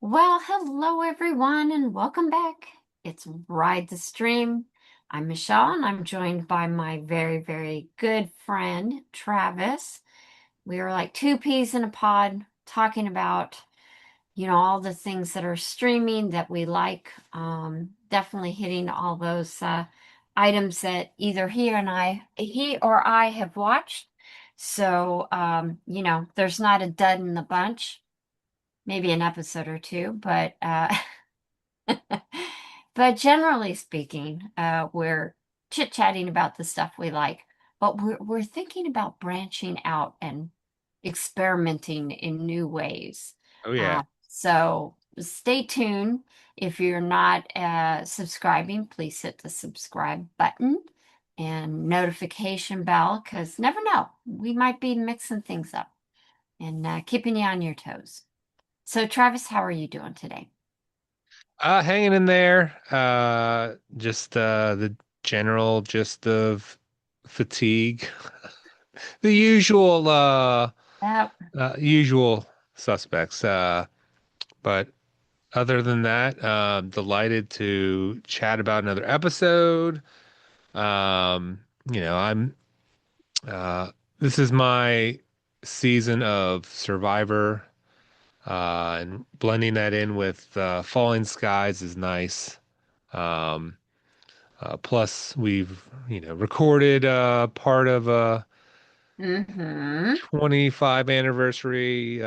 Well, hello everyone, and welcome back. It's Ride the Stream. I'm Michelle, and I'm joined by my very, very good friend, Travis. We are like two peas in a pod talking about, all the things that are streaming that we like. Definitely hitting all those items that either he or I have watched. So, there's not a dud in the bunch, maybe an episode or two, but but generally speaking, we're chit-chatting about the stuff we like, but we're thinking about branching out and experimenting in new ways. Oh yeah. So stay tuned. If you're not subscribing, please hit the subscribe button and notification bell, because never know, we might be mixing things up and keeping you on your toes. So, Travis, how are you doing today? Hanging in there. Just the general gist of fatigue. The usual suspects. But other than that, delighted to chat about another episode. Um, you know, I'm uh this is my season of Survivor. And blending that in with Falling Skies is nice. Um, Plus, we've recorded part of a Mm-hmm. 25 anniversary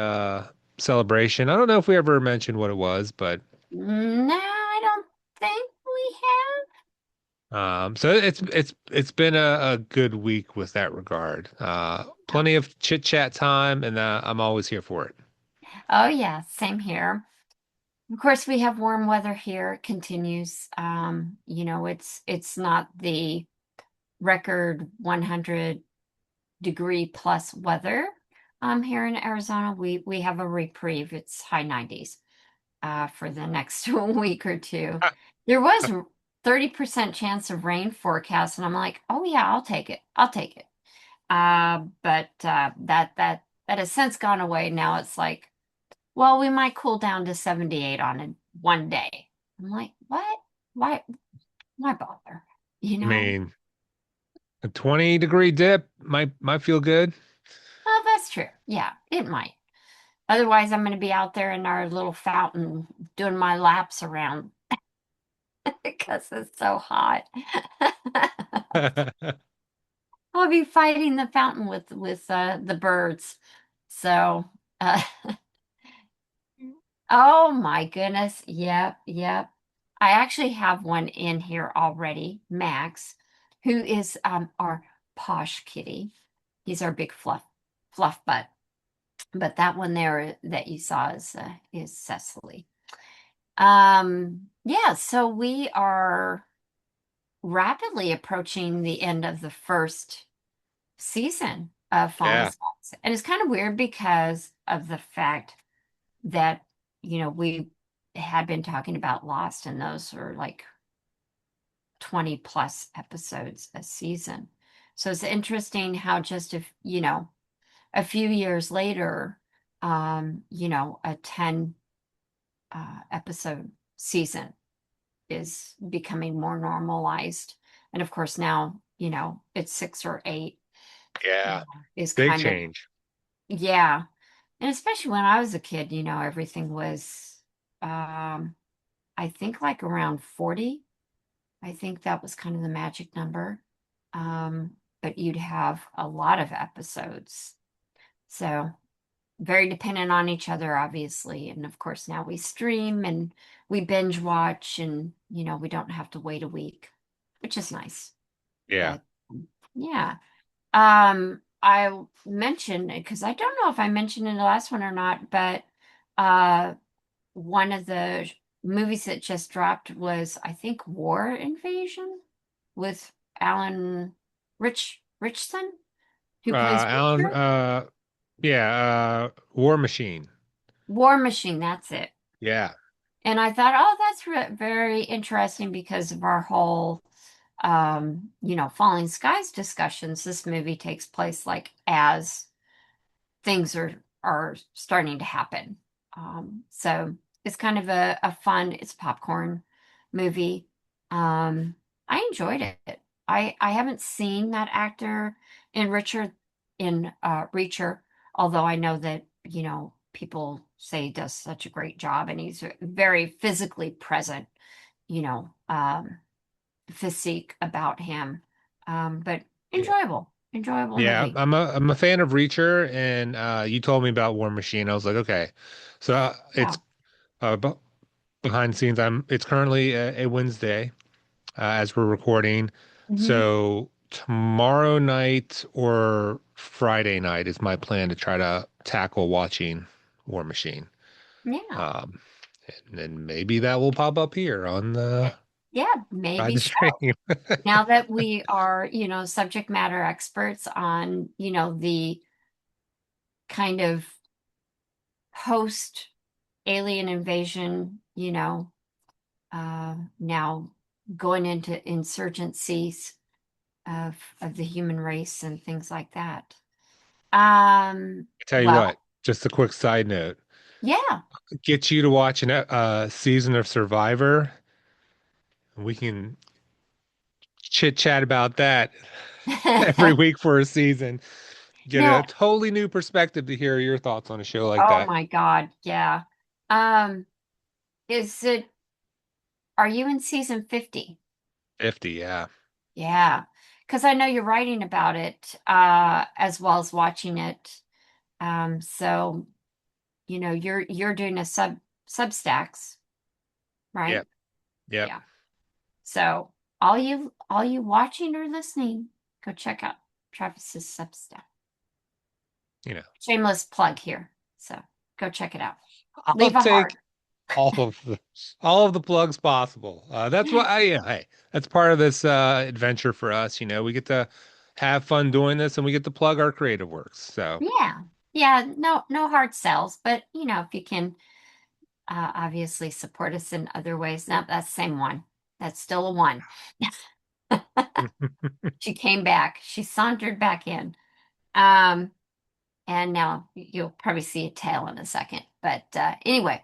celebration. I don't know if we ever mentioned what it was, but No, I don't think we so it's been a good week with that regard. have. Plenty of chit chat time, and I'm always here for it. Oh yeah, same here. Of course, we have warm weather here. It continues. It's not the record 100 degree plus weather here in Arizona. We have a reprieve. It's high 90s for the next week or two. There was 30% chance of rain forecast, and I'm like, oh yeah, I'll take it. I'll take it. But that has since gone away. Now it's like, well, we might cool down to 78 on a one day. I'm like, what? Why? Why bother? You I know? mean, a 20-degree dip might feel good. Well, that's true. Yeah, it might. Otherwise, I'm going to be out there in our little fountain doing my laps around because it's so hot. I'll be fighting the fountain with the birds. So, uh, oh my goodness. Yep, yep. I actually have one in here already, Max, who is our posh kitty. He's our big fluff butt. But that one there that you saw is Cecily. Yeah, so we are rapidly approaching the end of the first season of Falling Yeah. Skies. And it's kind of weird because of the fact that, we had been talking about Lost, and those are like 20 plus episodes a season. So it's interesting how just if, a few years later, a 10 episode season is becoming more normalized. And of course, now, it's six or eight Yeah. is Big kind of, change. yeah. And especially when I was a kid, everything was, um, I think like around 40. I think that was kind of the magic number. But you'd have a lot of episodes. So very dependent on each other, obviously. And of course, now we stream and we binge watch, and, we don't have to wait a week, which is nice. Yeah. But yeah. I mentioned, because I don't know if I mentioned in the last one or not, but uh, one of the movies that just dropped was, I think, War Invasion with Alan Richson, who plays Alan, Richard. yeah, War Machine. War Machine, that's it. Yeah. And I thought, oh, that's very interesting because of our whole, Falling Skies discussions. This movie takes place like as things are starting to happen. So It's kind of a fun, it's a popcorn movie. Um, I enjoyed it. I haven't seen that actor in Richard in Reacher, although I know that, people say he does such a great job and he's very physically present, you know, physique about him. But Yeah. enjoyable Yeah, movie. I'm a fan of Reacher, and you told me about War Machine. I was like, okay, so it's Yeah. b behind the scenes. It's currently a Wednesday as we're recording, Hmm. so tomorrow night or Friday night is my plan to try to tackle watching War Machine. Yeah. Um, and then maybe that will pop up here on Eh, the Yeah, by maybe the so. stream. Now that we are, subject matter experts on, the kind of post alien invasion, now going into insurgencies of the human race and things like that. Tell you Well, what, just a quick side note. yeah. Get you to watch a season of Survivor. We can chit chat about that every week for a season. Get a No, totally new perspective to hear your thoughts on a show like oh that. my God, yeah. Um, is it, are you in season 50? 50, yeah. Yeah, because I know you're writing about it as well as watching it. So you're doing a substacks, right? Yep, yep. Yeah. So all you watching or listening, go check out Travis's Substack. You know, Shameless plug here. So go check it out. I'll Leave a heart. take all of the all of the plugs possible. That's what yeah, hey, that's part of this adventure for us. We get to have fun doing this and we get to plug our creative works. So, Yeah. Yeah, no hard sells, but if you can obviously support us in other ways. Now that's the same one. That's still a one. She came back. She sauntered back in. Um, and now you'll probably see a tail in a second. But anyway,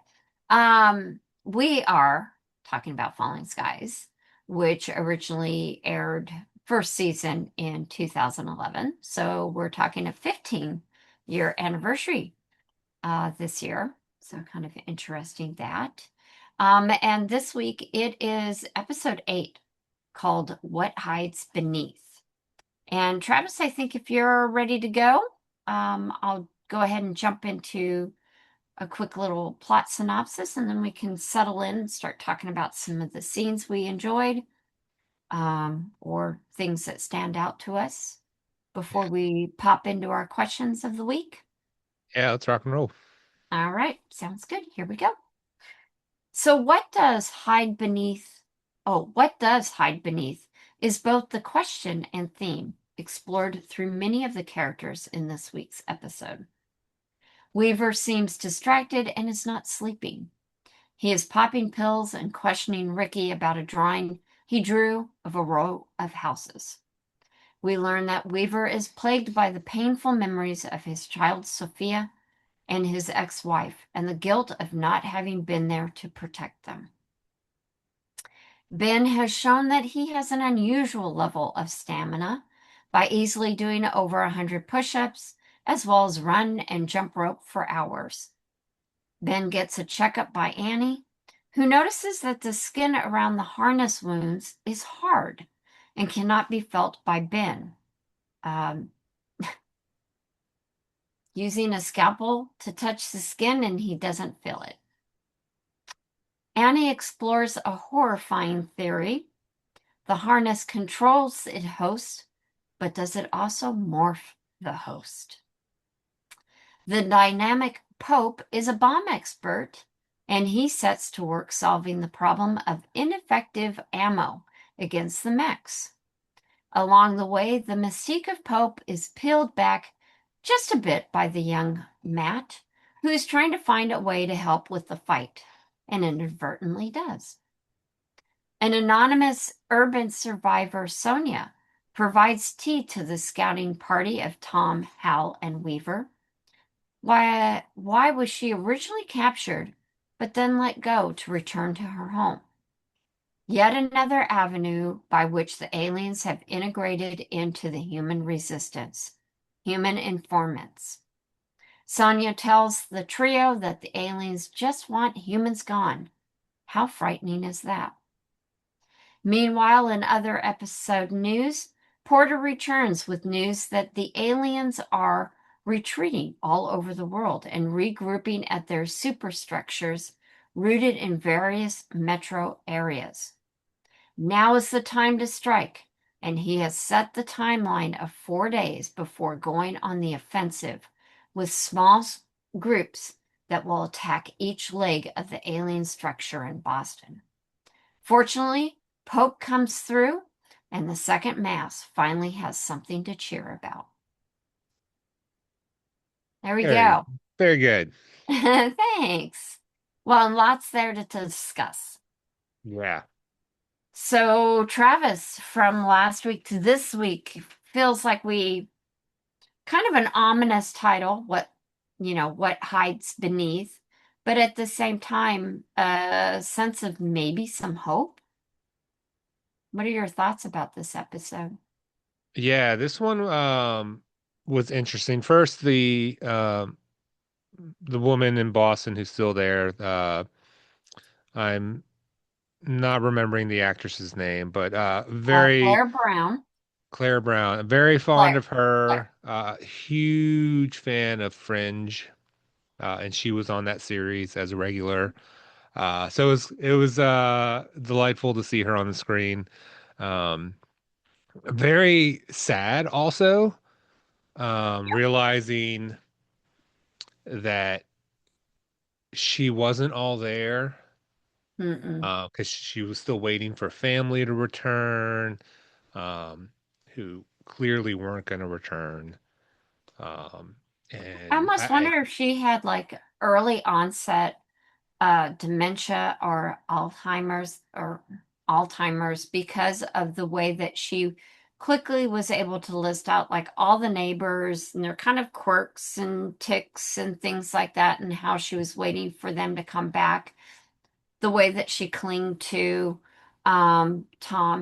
we are talking about Falling Skies, which originally aired first season in 2011. So we're talking a 15-year anniversary this year. So kind of interesting that. And this week it is episode 8 called What Hides Beneath. And Travis, I think if you're ready to go, I'll go ahead and jump into a quick little plot synopsis, and then we can settle in and start talking about some of the scenes we enjoyed, or things that stand out to us before we pop into our questions of the week. yeah, let's rock and roll. All right, sounds good. Here we go. So, what does hide beneath is both the question and theme explored through many of the characters in this week's episode. Weaver seems distracted and is not sleeping. He is popping pills and questioning Ricky about a drawing he drew of a row of houses. We learn that Weaver is plagued by the painful memories of his child Sophia and his ex-wife and the guilt of not having been there to protect them. Ben has shown that he has an unusual level of stamina by easily doing over 100 push-ups, as well as run and jump rope for hours. Ben gets a checkup by Annie, who notices that the skin around the harness wounds is hard and cannot be felt by Ben. Um, Using a scalpel to touch the skin, and he doesn't feel it. Annie explores a horrifying theory. The harness controls its host, but does it also morph the host? The dynamic Pope is a bomb expert, and he sets to work solving the problem of ineffective ammo against the mechs. Along the way, the mystique of Pope is peeled back just a bit by the young Matt, who is trying to find a way to help with the fight, and inadvertently does. An anonymous urban survivor, Sonia, provides tea to the scouting party of Tom, Hal, and Weaver. Why was she originally captured, but then let go to return to her home. Yet another avenue by which the aliens have integrated into the human resistance, human informants. Sonia tells the trio that the aliens just want humans gone. How frightening is that? Meanwhile, in other episode news, Porter returns with news that the aliens are retreating all over the world and regrouping at their superstructures rooted in various metro areas. Now is the time to strike, and he has set the timeline of 4 days before going on the offensive with small groups that will attack each leg of the alien structure in Boston. Fortunately, Pope comes through, and the second Mass finally has something to cheer about. There we Very, go. very good. Thanks. Well, lots there to discuss. Yeah. So, Travis, from last week to this week, feels like we kind of an ominous title, what hides beneath, but at the same time, a sense of maybe some hope. What are your thoughts about this episode? Yeah, this one was interesting. First, the woman in Boston who's still there. I'm not remembering the actress's name, but very Blair Brown. Claire Brown. Very fond Blair. of Blair. her. Huge fan of Fringe, and she was on that series as a regular. So it was delightful to see her on the screen. Um, Very sad also, realizing that she wasn't all there Mm-mm. because she was still waiting for family to return, who clearly weren't going to return. Um, I and almost wonder if she had like early onset dementia or Alzheimer's because of the way that she quickly was able to list out like all the neighbors and their kind of quirks and ticks and things like that, and how she was waiting for them to come back. The way that she clinged to Tom,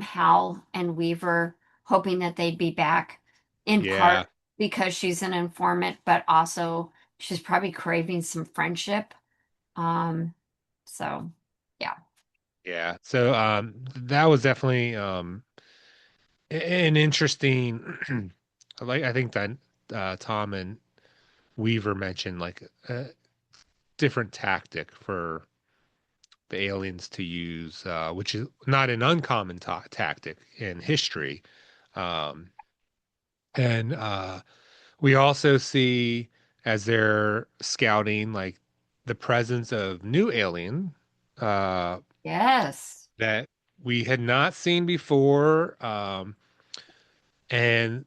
Hal, and Weaver, hoping that they'd be back, in yeah, part because she's an informant, but also she's probably craving some friendship. Um, so yeah. yeah. So that was definitely an interesting. Like I think that Tom and Weaver mentioned like a different tactic for the aliens to use, which is not an uncommon tactic in history. Um, and we also see as they're scouting, like the presence of new alien uh, Yes. that we had not seen before. And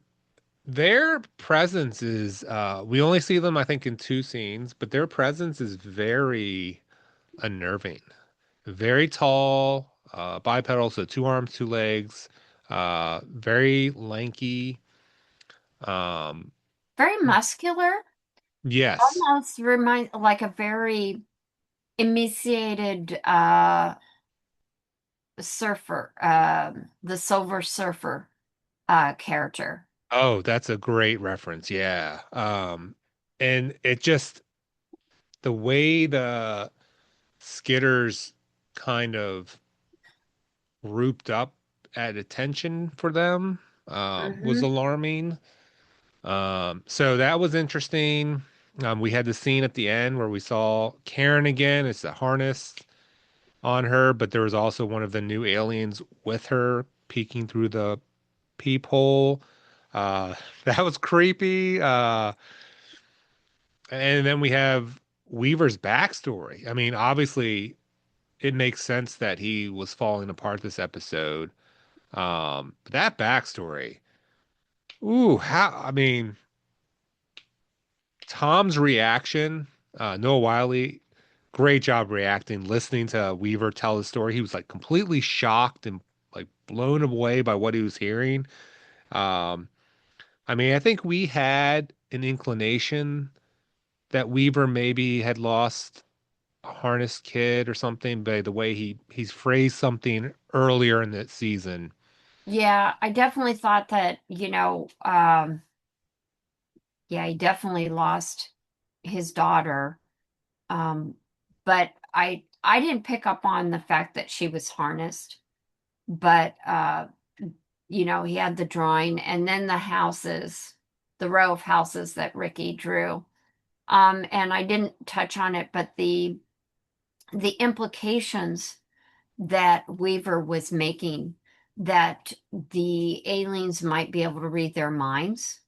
their presence is, we only see them, I think, in two scenes, but their presence is very unnerving. Very tall, bipedal, so two arms, two legs, very lanky. Um, Very muscular. yes. Almost remind like a very emaciated surfer, the Silver Surfer character. Oh, that's a great reference. Yeah. And it just the way the skitters kind of grouped up at attention for them was Hmm. alarming. So that was interesting. We had the scene at the end where we saw Karen again. It's a harness on her, but there was also one of the new aliens with her peeking through the peephole. That was creepy. And then we have Weaver's backstory. I mean, obviously, it makes sense that he was falling apart this episode. But that backstory, ooh, I mean, Tom's reaction, Noah Wiley, great job reacting, listening to Weaver tell his story. He was like completely shocked and like blown away by what he was hearing. Um, I mean, I think we had an inclination that Weaver maybe had lost harnessed kid or something, by the way he's phrased something earlier in the season. Yeah, I definitely thought that, yeah, he definitely lost his daughter. Um, but I didn't pick up on the fact that she was harnessed, but he had the drawing and then the houses, the row of houses that Ricky drew. And I didn't touch on it, but the implications that Weaver was making that the aliens might be able to read their minds,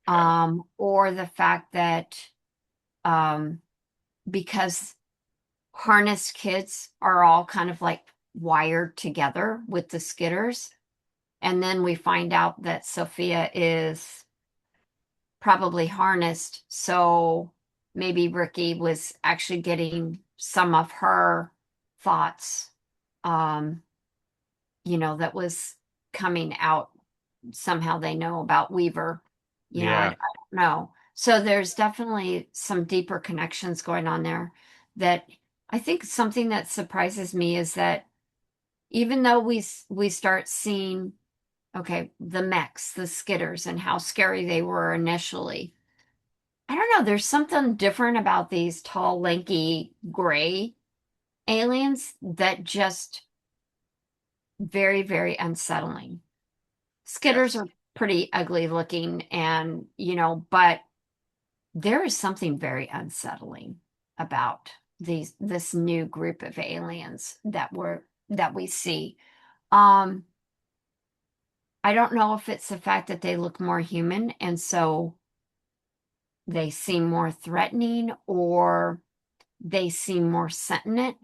Yeah. or the fact that um, because harnessed kids are all kind of like wired together with the skitters, and then we find out that Sophia is probably harnessed, so maybe Ricky was actually getting some of her thoughts, um, that was coming out. Somehow they know about Weaver. I Yeah. don't know. So there's definitely some deeper connections going on there that I think something that surprises me is that even though we start seeing, okay, the mechs, the skitters, and how scary they were initially. I don't know, there's something different about these tall, lanky, gray aliens that just very, very unsettling. Skitters Yes. are pretty ugly looking and, but there is something very unsettling about this new group of aliens that we see. Um, I don't know if it's the fact that they look more human and so they seem more threatening or they seem more sentient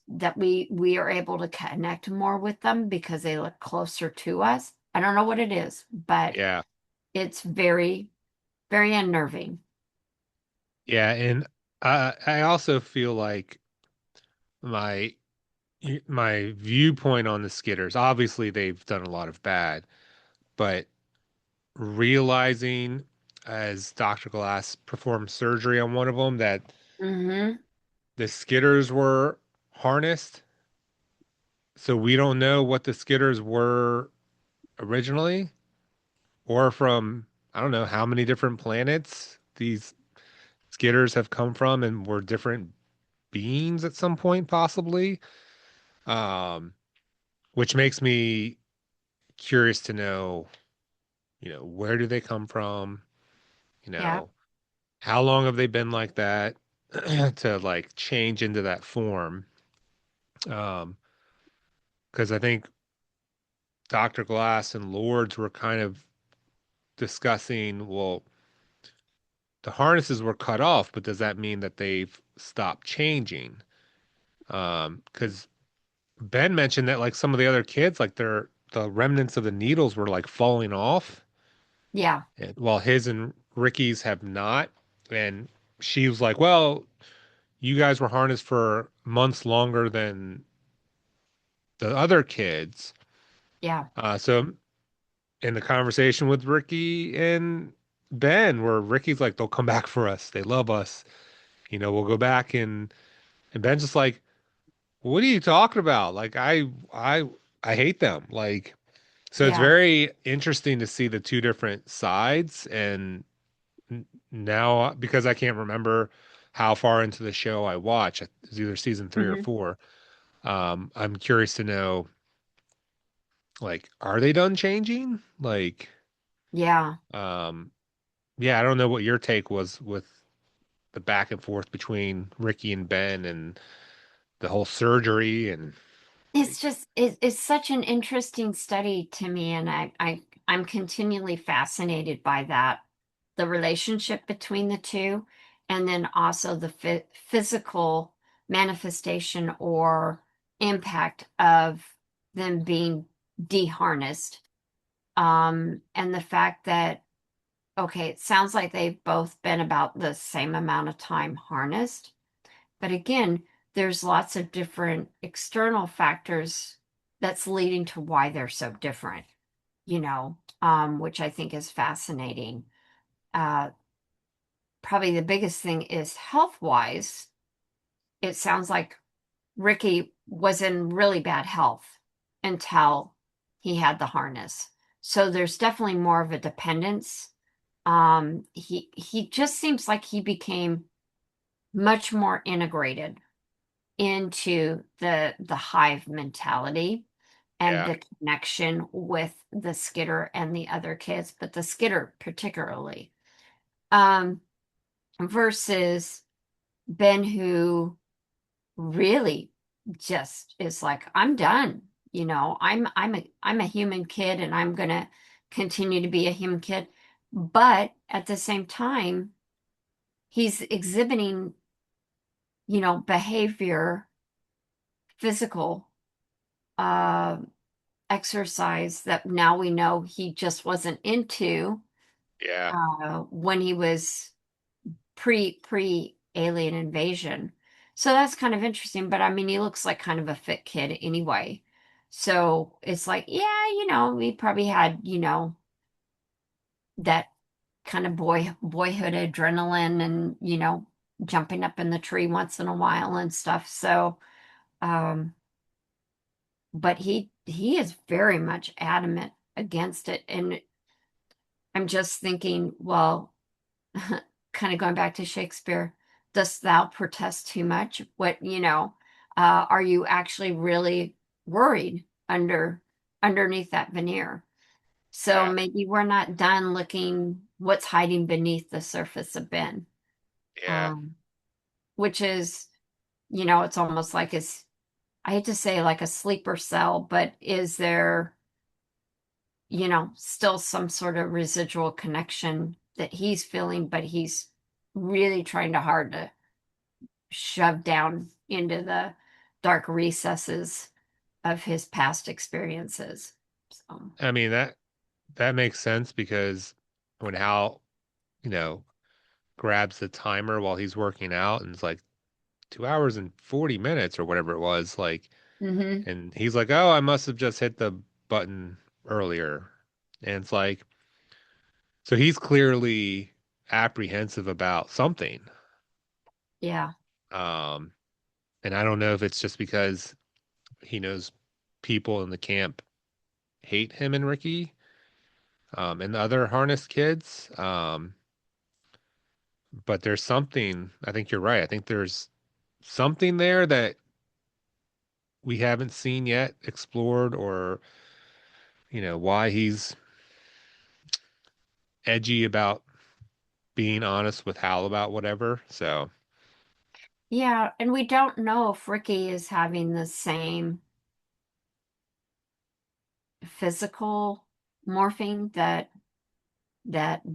that we are able to connect more with them because they look closer to us. I don't know what it is, but Yeah. it's very, very unnerving. Yeah. And I also feel like my my viewpoint on the Skitters, obviously they've done a lot of bad, but realizing as Dr. Glass performed surgery on one of them that Mm-hmm. the Skitters were harnessed, so we don't know what the Skitters were originally or from I don't know how many different planets these Skitters have come from and were different beings at some point possibly. Um, which makes me curious to know, where do they come from? You Yeah, know, how long have they been like that to like change into that form? Um, because I think Dr. Glass and Lords were kind of discussing, well, the harnesses were cut off, but does that mean that they've stopped changing? Because Ben mentioned that like some of the other kids, like the remnants of the needles were like falling off, yeah, and while his and Ricky's have not. And she was like, "Well, you guys were harnessed for months longer than the other kids." yeah, So in the conversation with Ricky and Ben, where Ricky's like, "They'll come back for us. They love us. We'll go back." And Ben's just like, "What are you talking about? Like, I hate them." Like, so it's yeah. very interesting to see the two different sides. And now, because I can't remember how far into the show I watch, it was either season 3 or 4. I'm curious to know, like, are they done changing? Like, Yeah. um, yeah, I don't know what your take was with the back and forth between Ricky and Ben and the whole surgery and like, It's such an interesting study to me, and I'm continually fascinated by that, the relationship between the two, and then also the physical manifestation or impact of them being deharnessed. And the fact that, okay, it sounds like they've both been about the same amount of time harnessed. But again, there's lots of different external factors that's leading to why they're so different, which I think is fascinating. Uh, Probably the biggest thing is health wise. it sounds like Ricky was in really bad health until he had the harness. So there's definitely more of a dependence. He just seems like he became much more integrated into the hive mentality and Yeah. the connection with the Skitter and the other kids, but the Skitter particularly. Um, versus Ben, who really just is like, I'm done. I'm a human kid and I'm gonna continue to be a human kid. But at the same time, he's exhibiting, behavior, physical uh exercise that now we know he just wasn't into Yeah. when he was pre alien invasion. So that's kind of interesting. But I mean, he looks like kind of a fit kid anyway. So it's like, yeah, he probably had, that kind of boyhood adrenaline and, jumping up in the tree once in a while and stuff. So, um, but he is very much adamant against it. And I'm just thinking, well, kind of going back to Shakespeare, dost thou protest too much? Are you actually really worried underneath that veneer? So Yeah. maybe we're not done looking what's hiding beneath the surface of Ben, Yeah. um, which is, it's almost like I hate to say like a sleeper cell, but is there, still some sort of residual connection that he's feeling, but he's really trying to hard to shove down into the dark recesses of his past experiences. So, I mean that makes sense because when Hal, you know, grabs the timer while he's working out and it's like 2 hours and 40 minutes or whatever it was, like, hmm and he's like, "Oh, I must have just hit the button earlier." And it's like, so he's clearly apprehensive about something. yeah, Um, and I don't know if it's just because he knows people in the camp hate him and Ricky, and the other harness kids. But there's something, I think you're right. I think there's something there that we haven't seen yet explored or, why he's edgy about being honest with Hal about whatever. So, yeah, and we don't know if Ricky is having the same physical morphing that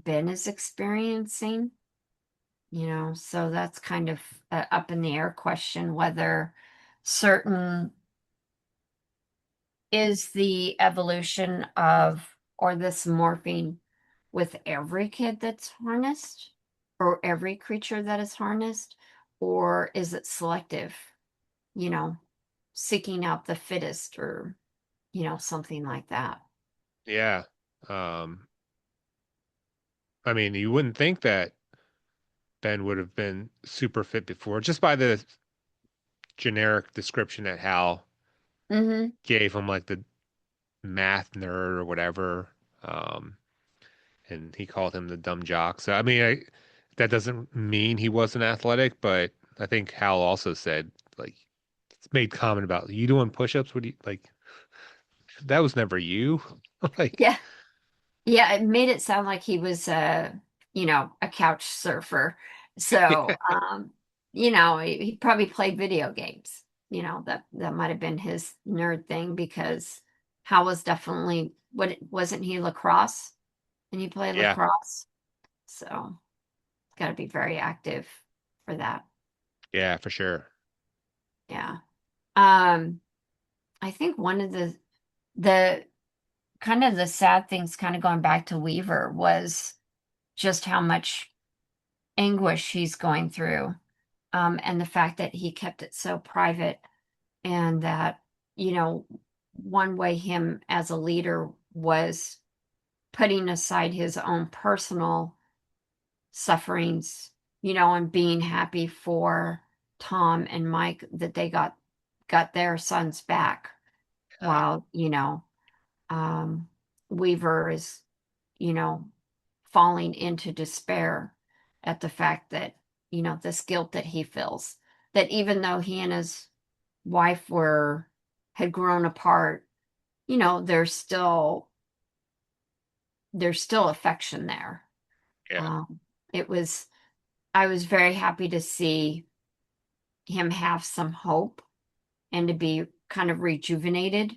Ben is experiencing. So that's kind of a up in the air question whether certain is the evolution of or this morphing with every kid that's harnessed or every creature that is harnessed, or is it selective, you know, seeking out the fittest or, something like that. yeah. Um, I mean, you wouldn't think that Ben would have been super fit before, just by the generic description that Hal Mm-hmm. gave him, like the math nerd or whatever. Um, and he called him the dumb jock. So, I mean, that doesn't mean he wasn't athletic, but I think Hal also said, like, it's made comment about you doing push-ups. Would you like that was never you? Like, Yeah. Yeah, it made it sound like he was a couch surfer. So, he probably played video games. That might have been his nerd thing because Hal was definitely wasn't he lacrosse? And he played yeah, lacrosse. So, got to be very active for that. yeah, for sure. Yeah. Um, I think one of the kind of the sad things kind of going back to Weaver was just how much anguish he's going through, and the fact that he kept it so private, and that, you know, one way him as a leader was putting aside his own personal sufferings, and being happy for Tom and Mike that they got their sons back while, um, Weaver is, you know, falling into despair at the fact that, this guilt that he feels, that even though he and his wife had grown apart, there's still affection there. Yeah. Um, it was, I was very happy to see him have some hope and to be kind of rejuvenated.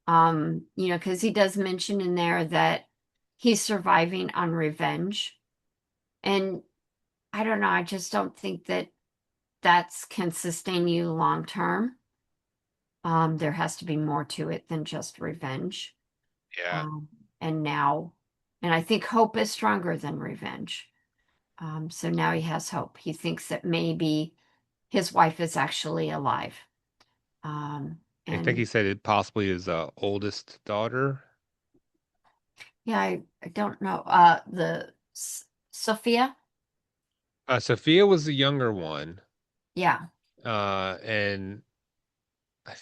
Because he does mention in there that he's surviving on revenge. And I don't know, I just don't think that that's can sustain you long term. There has to be more to it than just revenge. Yeah. Um, and now, and I think hope is stronger than revenge. So now he has hope. He thinks that maybe his wife is actually alive. Um, I think he and said it possibly his oldest daughter. yeah, I don't know. Sophia? Sophia was the younger one. Yeah. And I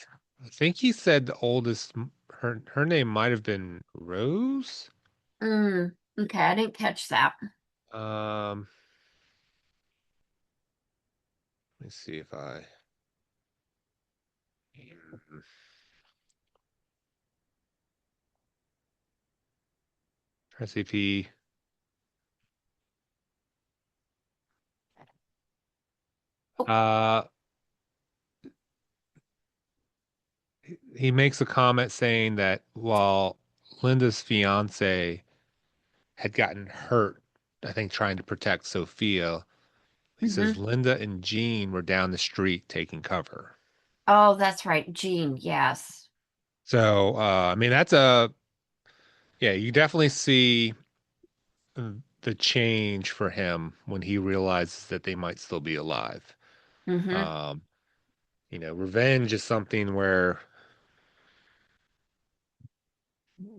think he said the oldest, her name might have been Rose. Okay, I didn't catch that. Um, let me see if I try to see if he Oh, uh he makes a comment saying that while Linda's fiance had gotten hurt, I think trying to protect Sophia, he says hmm. Linda and Jean were down the street taking cover. Oh, that's right. Jean, yes. So, I mean, yeah, you definitely see the change for him when he realizes that they might still be alive. Hmm. Um, revenge is something where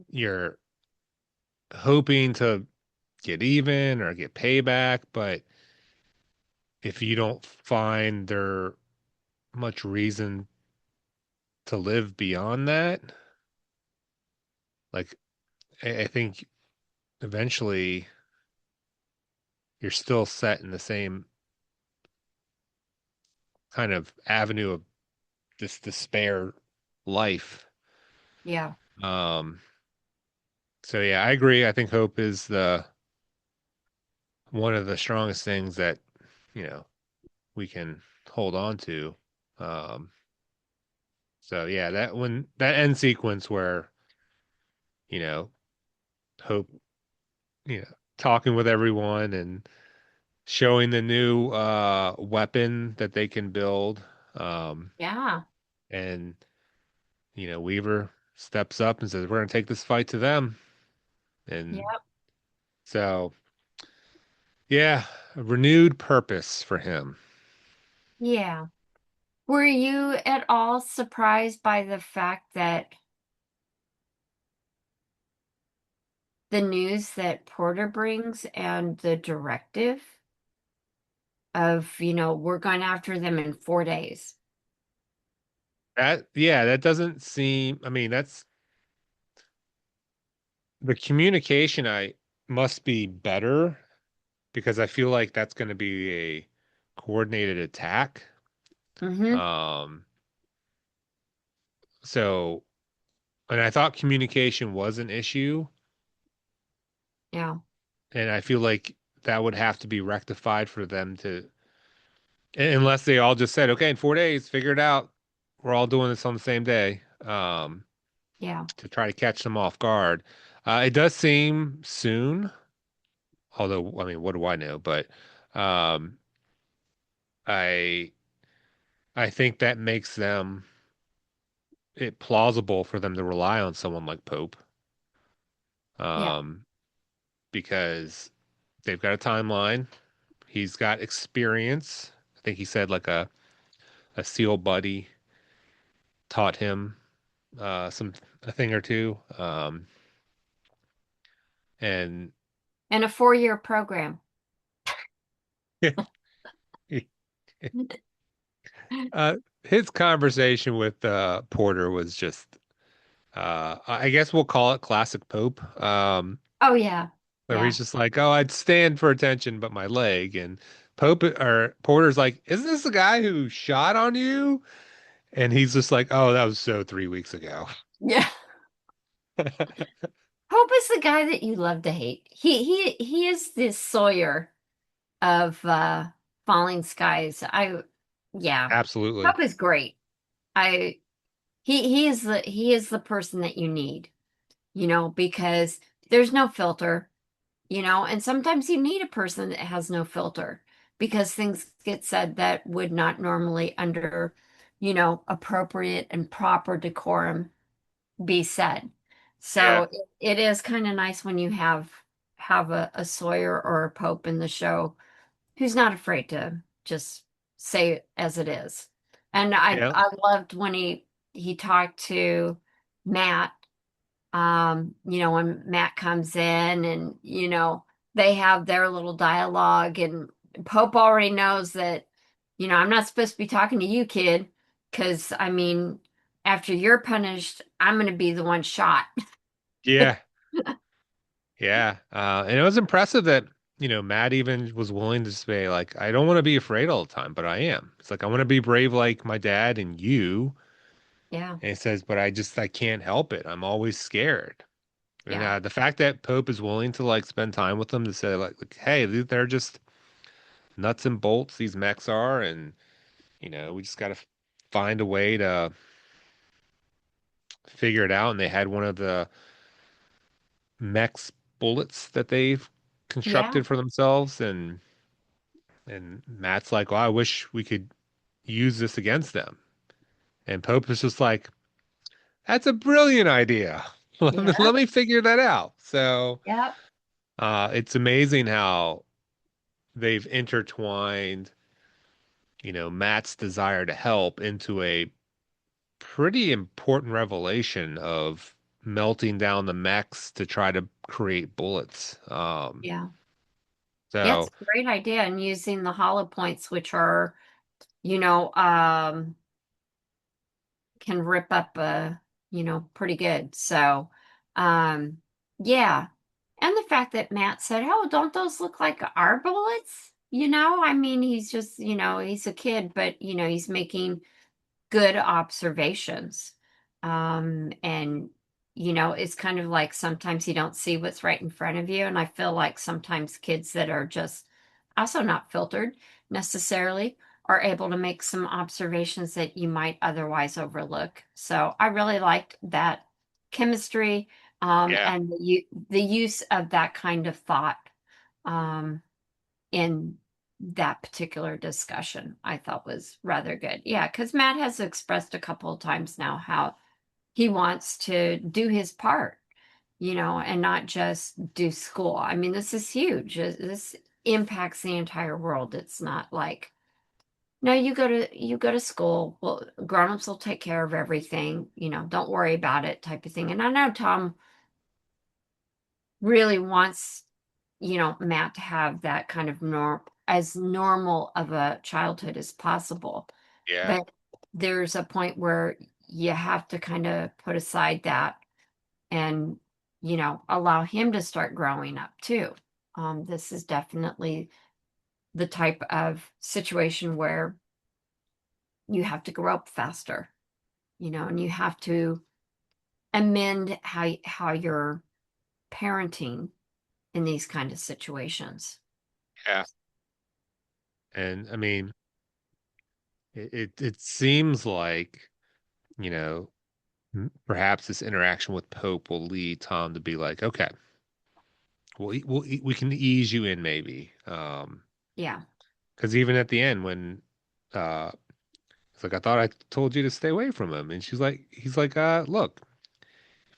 you're hoping to get even or get payback, but if you don't find there much reason to live beyond that, like I think eventually you're still set in the same kind of avenue of this despair life. Yeah. Um, so yeah, I agree. I think hope is the one of the strongest things that, you know, we can hold on to. Um, so yeah, that end sequence where, you know, hope, you know, talking with everyone and showing the new weapon that they can build. Um, Yeah. and Weaver steps up and says, "We're going to take this fight to them." And Yep. so, yeah, a renewed purpose for him. Yeah. Were you at all surprised by the fact that the news that Porter brings and the directive of, we're going after them in 4 days? Yeah, that doesn't seem, I mean, that's the communication I must be better because I feel like that's going to be a coordinated attack. Mm-hmm. Um, so, and I thought communication was an issue, Yeah. and I feel like that would have to be rectified for them to, unless they all just said, okay, in 4 days, figure it out. We're all doing this on the same day, Yeah. to try to catch them off guard. It does seem soon, although, I mean, what do I know? But um, I I think that makes it plausible for them to rely on someone like Pope, Yeah. um, because they've got a timeline. He's got experience. I think he said like a SEAL buddy taught him a thing or two. And And a 4-year program. Uh, his conversation with Porter was just I guess we'll call it classic Pope. Oh yeah. Where Yeah. he's just like, "Oh, I'd stand for attention, but my leg." And Pope or Porter's like, "Isn't this the guy who shot on you?" And he's just like, "Oh, that was so 3 weeks ago." Yeah. Hope is the guy that you love to hate. He is the Sawyer of Falling Skies. Yeah. Absolutely. Hope is great. I he is the person that you need, because there's no filter, and sometimes you need a person that has no filter because things get said that would not normally under, appropriate and proper decorum be said. Yeah. So it is kind of nice when you have a Sawyer or a Pope in the show who's not afraid to just say it as it is. And I Yeah. I loved when he talked to Matt, when Matt comes in and they have their little dialogue, and Pope already knows that I'm not supposed to be talking to you, kid, because I mean, after you're punished, I'm going to be the one shot. Yeah. Yeah. And it was impressive that, Matt even was willing to say, like, I don't want to be afraid all the time, but I am. It's like, I want to be brave like my dad and you. Yeah, And it says, but I can't help it. I'm always scared. And yeah, the fact that Pope is willing to like spend time with them to say, like, hey, they're just nuts and bolts, these mechs are. And, we just got to find a way to figure it out. And they had one of the mechs bullets that they've yeah, constructed for themselves. And Matt's like, well, I wish we could use this against them. And Pope is just like, that's a brilliant idea. yeah, Let me figure that out. So yeah, it's amazing how they've intertwined, Matt's desire to help into a pretty important revelation of melting down the mechs to try to create bullets. yeah. Yeah, it's So a great idea. And using the hollow points, which are, you know, can rip up pretty good. So um yeah. And the fact that Matt said, "Oh, don't those look like our bullets?" I mean, he's just, he's a kid, but he's making good observations. And it's kind of like sometimes you don't see what's right in front of you. And I feel like sometimes kids that are just also not filtered necessarily are able to make some observations that you might otherwise overlook. So I really liked that chemistry, yeah, and the use of that kind of thought, um, in that particular discussion, I thought was rather good. Yeah, because Matt has expressed a couple of times now how he wants to do his part, and not just do school. I mean, this is huge. This impacts the entire world. It's not like, no, you go to school. Well, grown-ups will take care of everything, don't worry about it type of thing. And I know Tom really wants, Matt to have that kind of as normal of a childhood as possible. yeah, But there's a point where you have to kind of put aside that and, allow him to start growing up too. This is definitely the type of situation where you have to grow up faster, and you have to amend how you're parenting in these kind of situations. yeah. And I mean, it seems like, you know, perhaps this interaction with Pope will lead Tom to be like, okay, we can ease you in maybe. Yeah. Because even at the end when uh it's like I thought I told you to stay away from him, and he's like, look,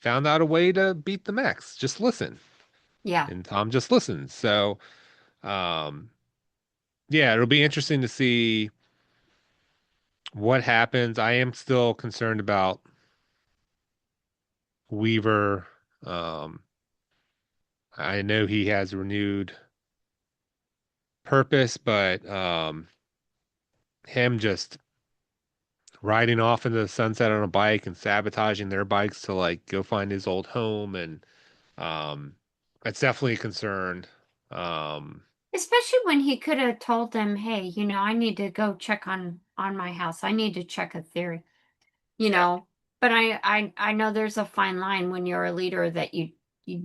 found out a way to beat the mechs. Just listen. Yeah. And Tom just listens. So um yeah, it'll be interesting to see what happens. I am still concerned about Weaver. Um, I know he has renewed purpose, but him just riding off into the sunset on a bike and sabotaging their bikes to like go find his old home, and um that's definitely a concern. Um Especially when he could have told them, "Hey, I need to go check on my house. I need to check a theory." You yeah, know, but I know there's a fine line when you're a leader that you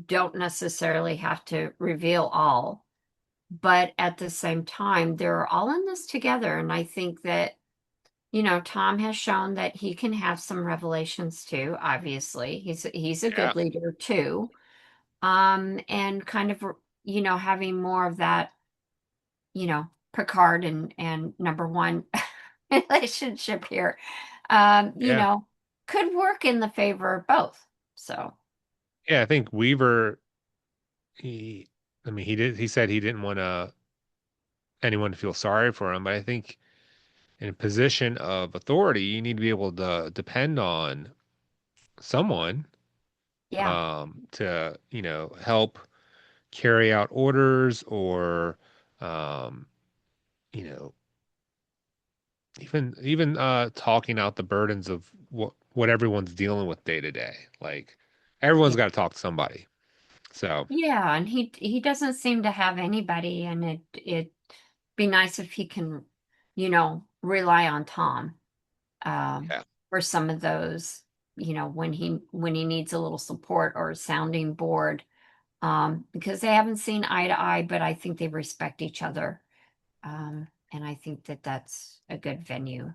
don't necessarily have to reveal all. But at the same time, they're all in this together. And I think that, Tom has shown that he can have some revelations too, obviously. He's a yeah, good leader too. And kind of, having more of that, Picard and number one relationship here, yeah, could work in the favor of both. So, yeah. I think Weaver, he, I mean, he said he didn't want anyone to feel sorry for him, but I think in a position of authority, you need to be able to depend on someone yeah, to, help carry out orders, or um, you know, even talking out the burdens of what everyone's dealing with day to day. Like everyone's yeah, got to talk to somebody. So, yeah. And he doesn't seem to have anybody, and it be nice if he can, rely on Tom yeah. for some of those, when he needs a little support or a sounding board. Because they haven't seen eye to eye, but I think they respect each other. And I think that that's a good venue,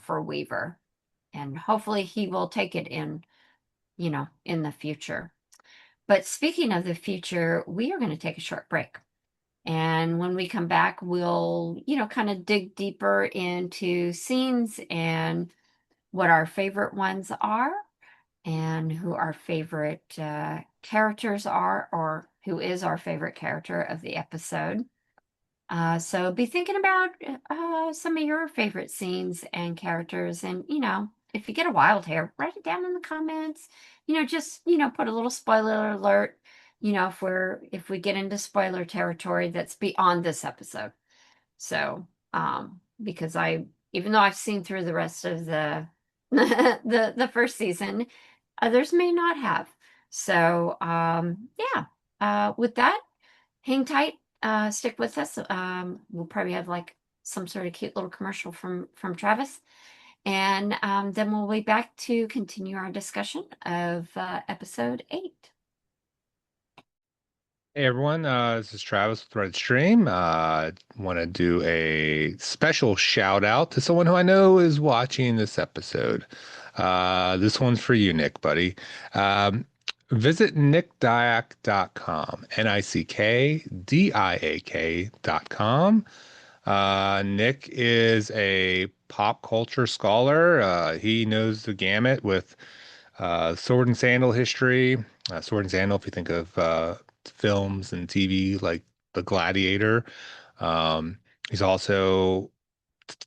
for Weaver. And hopefully he will take it in the future. But speaking of the future, we are going to take a short break. And when we come back, we'll, kind of dig deeper into scenes and what our favorite ones are and who our favorite characters are, or who is our favorite character of the episode. So be thinking about some of your favorite scenes and characters. And, if you get a wild hair, write it down in the comments. Just, put a little spoiler alert, if we get into spoiler territory that's beyond this episode. So, because even though I've seen through the rest of the the first season, others may not have. So, yeah. With that, hang tight, stick with us. We'll probably have like some sort of cute little commercial from Travis, and then we'll be back to continue our discussion of episode 8. Hey everyone, this is Travis with Red Stream. Want to do a special shout out to someone who I know is watching this episode. This one's for you, Nick, buddy. Um, Visit nickdiak.com, nickdiak.com. Nick is a pop culture scholar. He knows the gamut with sword and sandal history. Sword and sandal, if you think of films and TV like The Gladiator. Um, he's also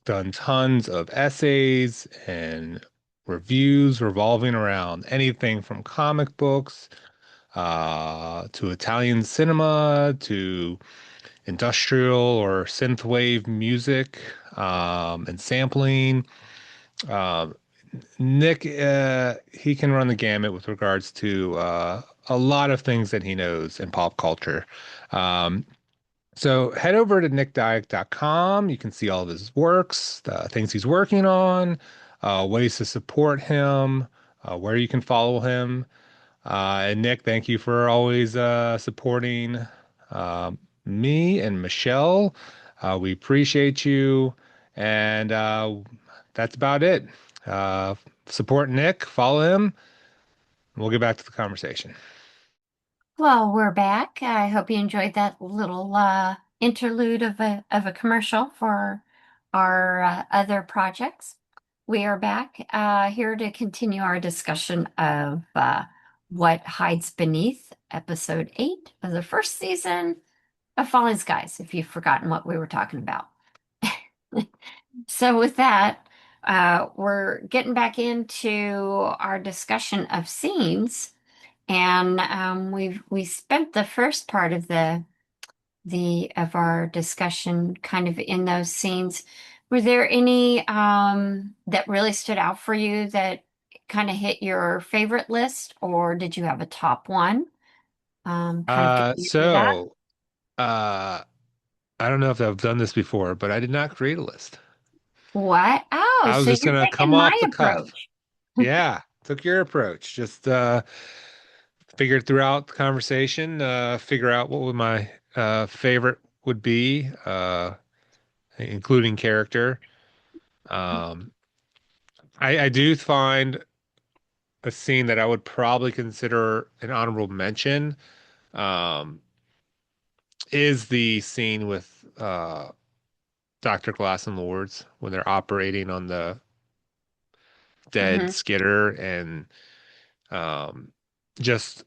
done tons of essays and reviews revolving around anything from comic books to Italian cinema to industrial or synthwave music and sampling. Um, Nick, he can run the gamut with regards to a lot of things that he knows in pop culture. Um, so head over to nickdiak.com. You can see all of his works, the things he's working on, ways to support him, where you can follow him. And Nick, thank you for always supporting me and Michelle. We appreciate you. And that's about it. Uh, Support Nick, follow him, and we'll get back to the conversation. Well, we're back. I hope you enjoyed that little interlude of a commercial for our other projects. We are back here to continue our discussion of What Hides Beneath, episode 8 of the first season of Falling Skies, if you've forgotten what we were talking about. So with that, we're getting back into our discussion of scenes. And we spent the first part of our discussion kind of in those scenes. Were there any that really stood out for you that kind of hit your favorite list, or did you have a top one? Kind of get Uh, you through that. so uh, I don't know if I've done this before, but I did not create a list. What? Oh, I was so just you're gonna come taking my off the cuff. approach. Yeah, took your approach. Just figured throughout the conversation, figure out what would my favorite would be, including character. Um, I do find a scene that I would probably consider an honorable mention, um, is the scene with Dr. Glass and Lords when they're operating on the dead Hmm. Skitter and um, just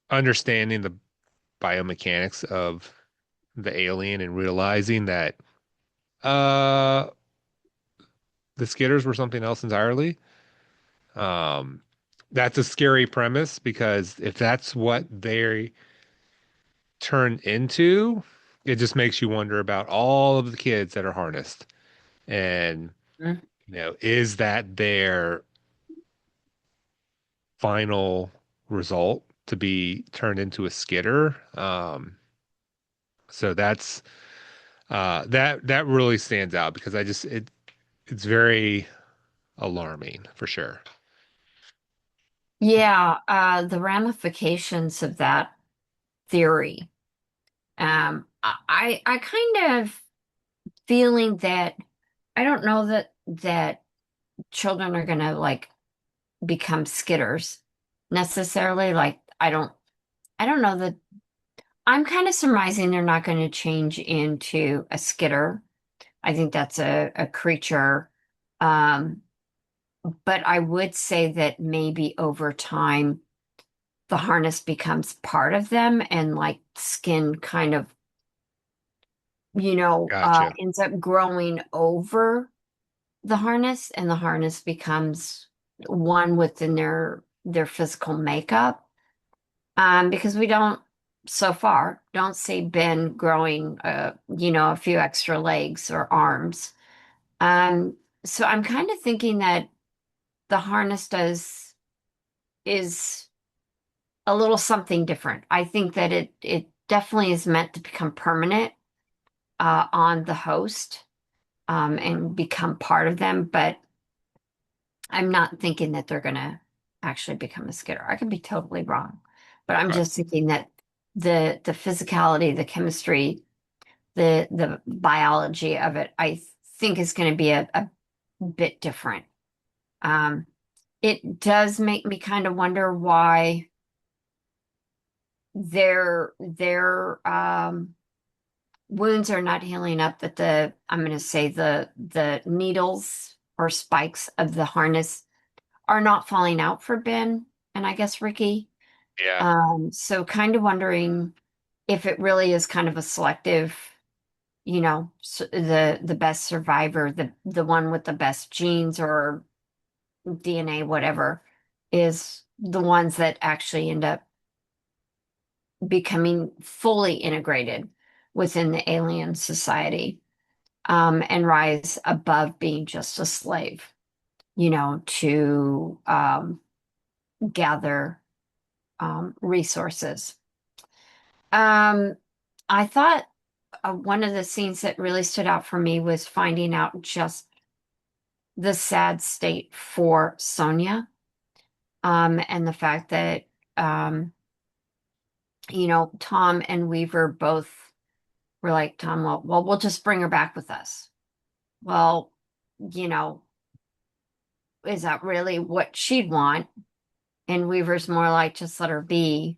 understanding the biomechanics of the alien and realizing that uh, the Skitters were something else entirely. Um, that's a scary premise because if that's what they turn into, it just makes you wonder about all of the kids that are harnessed. And, is that their final result to be turned into a skitter? So that really stands out because it's very alarming for sure. Yeah, the ramifications of that theory. I kind of feeling that I don't know that children are gonna like become skitters necessarily. Like I don't know that I'm kind of surmising they're not going to change into a skitter. I think that's a creature. Um, but I would say that maybe over time the harness becomes part of them and like skin kind of, Gotcha. ends up growing over the harness and the harness becomes one within their physical makeup. Because we don't so far don't see Ben growing a few extra legs or arms. Um, so I'm kind of thinking that the harness does is a little something different. I think that it definitely is meant to become permanent on the host and become part of them, but I'm not thinking that they're gonna actually become a skitter. I could be totally wrong, but I'm Uh, just thinking that the physicality, the chemistry, the biology of it, I think is going to be a bit different. Um, it does make me kind of wonder why their wounds are not healing up, that I'm going to say the needles or spikes of the harness are not falling out for Ben and I guess Ricky. yeah. So kind of wondering if it really is kind of a selective, the best survivor, the one with the best genes or DNA, whatever, is the ones that actually end up becoming fully integrated within the alien society, and rise above being just a slave, to gather resources. Um, I thought one of the scenes that really stood out for me was finding out just the sad state for Sonia, and the fact that, um, Tom and Weaver both were like, Tom, well, we'll just bring her back with us. Well, you know, is that really what she'd want? And Weaver's more like, just let her be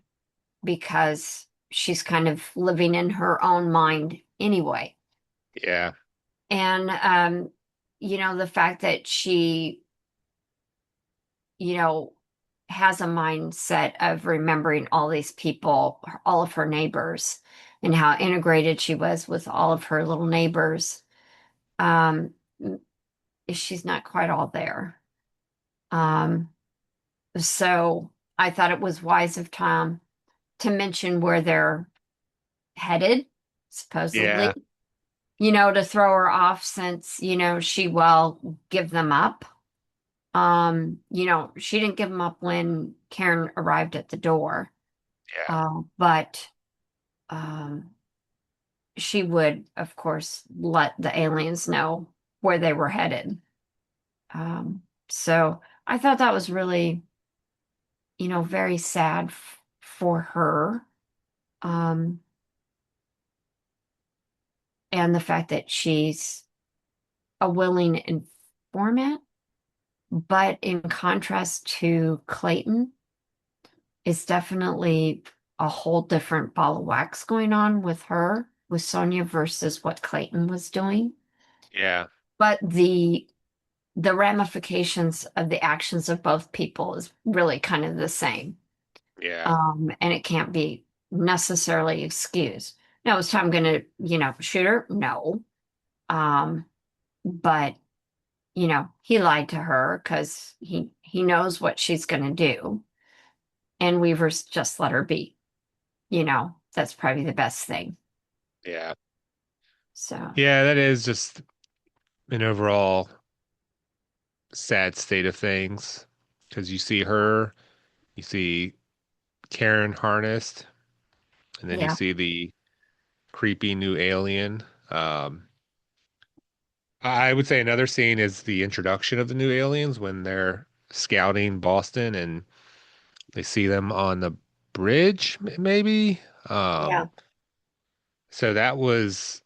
because she's kind of living in her own mind anyway. Yeah. And, the fact that she, you know, has a mindset of remembering all these people, all of her neighbors, and how integrated she was with all of her little neighbors. Um, she's not quite all there. Um, so I thought it was wise of Tom to mention where they're headed, Yeah. supposedly. to throw her off since, she will give them up. She didn't give them up when Karen arrived at the door. Yeah. But um, she would, of course, let the aliens know where they were headed. So I thought that was really, very sad for her. Um, and the fact that she's a willing informant, but in contrast to Clayton, is definitely a whole different ball of wax going on with her, with Sonia versus what Clayton was doing. Yeah. But the ramifications of the actions of both people is really kind of the same. Yeah. And it can't be necessarily excused. Now, is Tom going to, shoot her? No. Um, but he lied to her because he knows what she's going to do, and Weaver's just let her be. That's probably the best thing. Yeah. So, Yeah, that is just an overall sad state of things because you see her, you see Karen harnessed, and then you yeah, see the creepy new alien. Um, I would say another scene is the introduction of the new aliens when they're scouting Boston and they see them on the bridge, maybe. yeah, So that was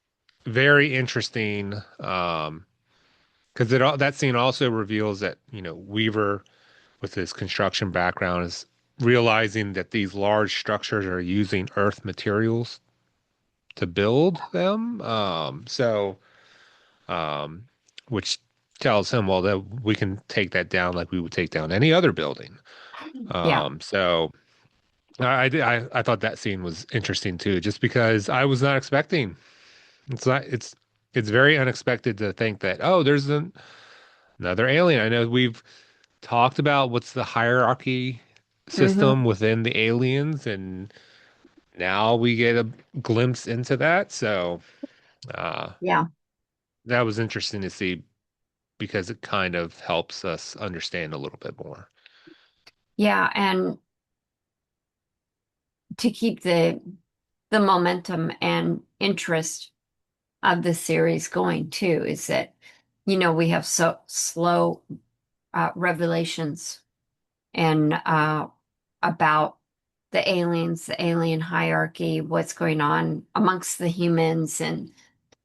very interesting. Because that scene also reveals that, Weaver, with his construction background, is realizing that these large structures are using earth materials to build them. Um, which tells him, well, that we can take that down like we would take down any other building. yeah. So I thought that scene was interesting too, just because I was not expecting. It's not, it's very unexpected to think that, oh, there's another alien. I know we've talked about what's the hierarchy Hmm. system within the aliens, and now we get a glimpse into that. So uh, Yeah, that was interesting to see because it kind of helps us understand a little bit more. yeah. And to keep the momentum and interest of the series going too, is that, we have so slow revelations and about the aliens, the alien hierarchy, what's going on amongst the humans and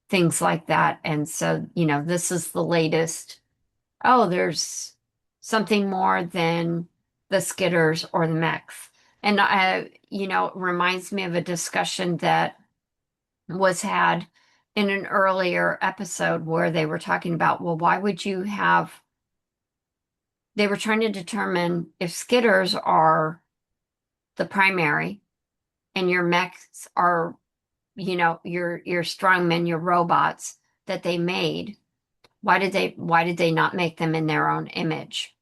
things like that. And so, this is the latest. Oh, there's something more than the skitters or the mechs. And it reminds me of a discussion that was had in an earlier episode where they were talking about, well, why would you have, they were trying to determine if skitters are the primary and your mechs are, your strongmen, your robots that they made. Why did they not make them in their own image?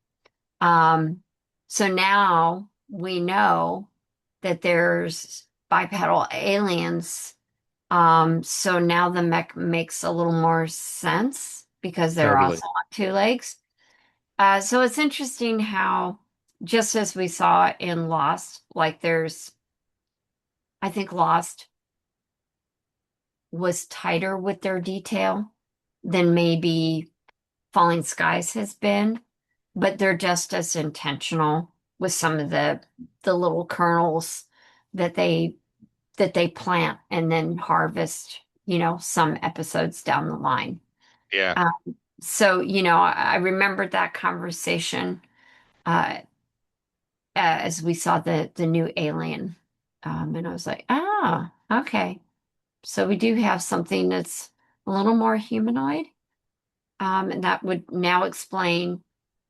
Um, so now we know that there's bipedal aliens. So now the mech makes a little more sense because they're Totally. also on two legs. So it's interesting how, just as we saw in Lost, like I think Lost was tighter with their detail than maybe Falling Skies has been, but they're just as intentional with some of the little kernels that they plant and then harvest, some episodes down the line. Yeah. Uh, so, I remembered that conversation uh, as we saw the new Alien, and I was like, ah, okay. So we do have something that's a little more humanoid, and that would now explain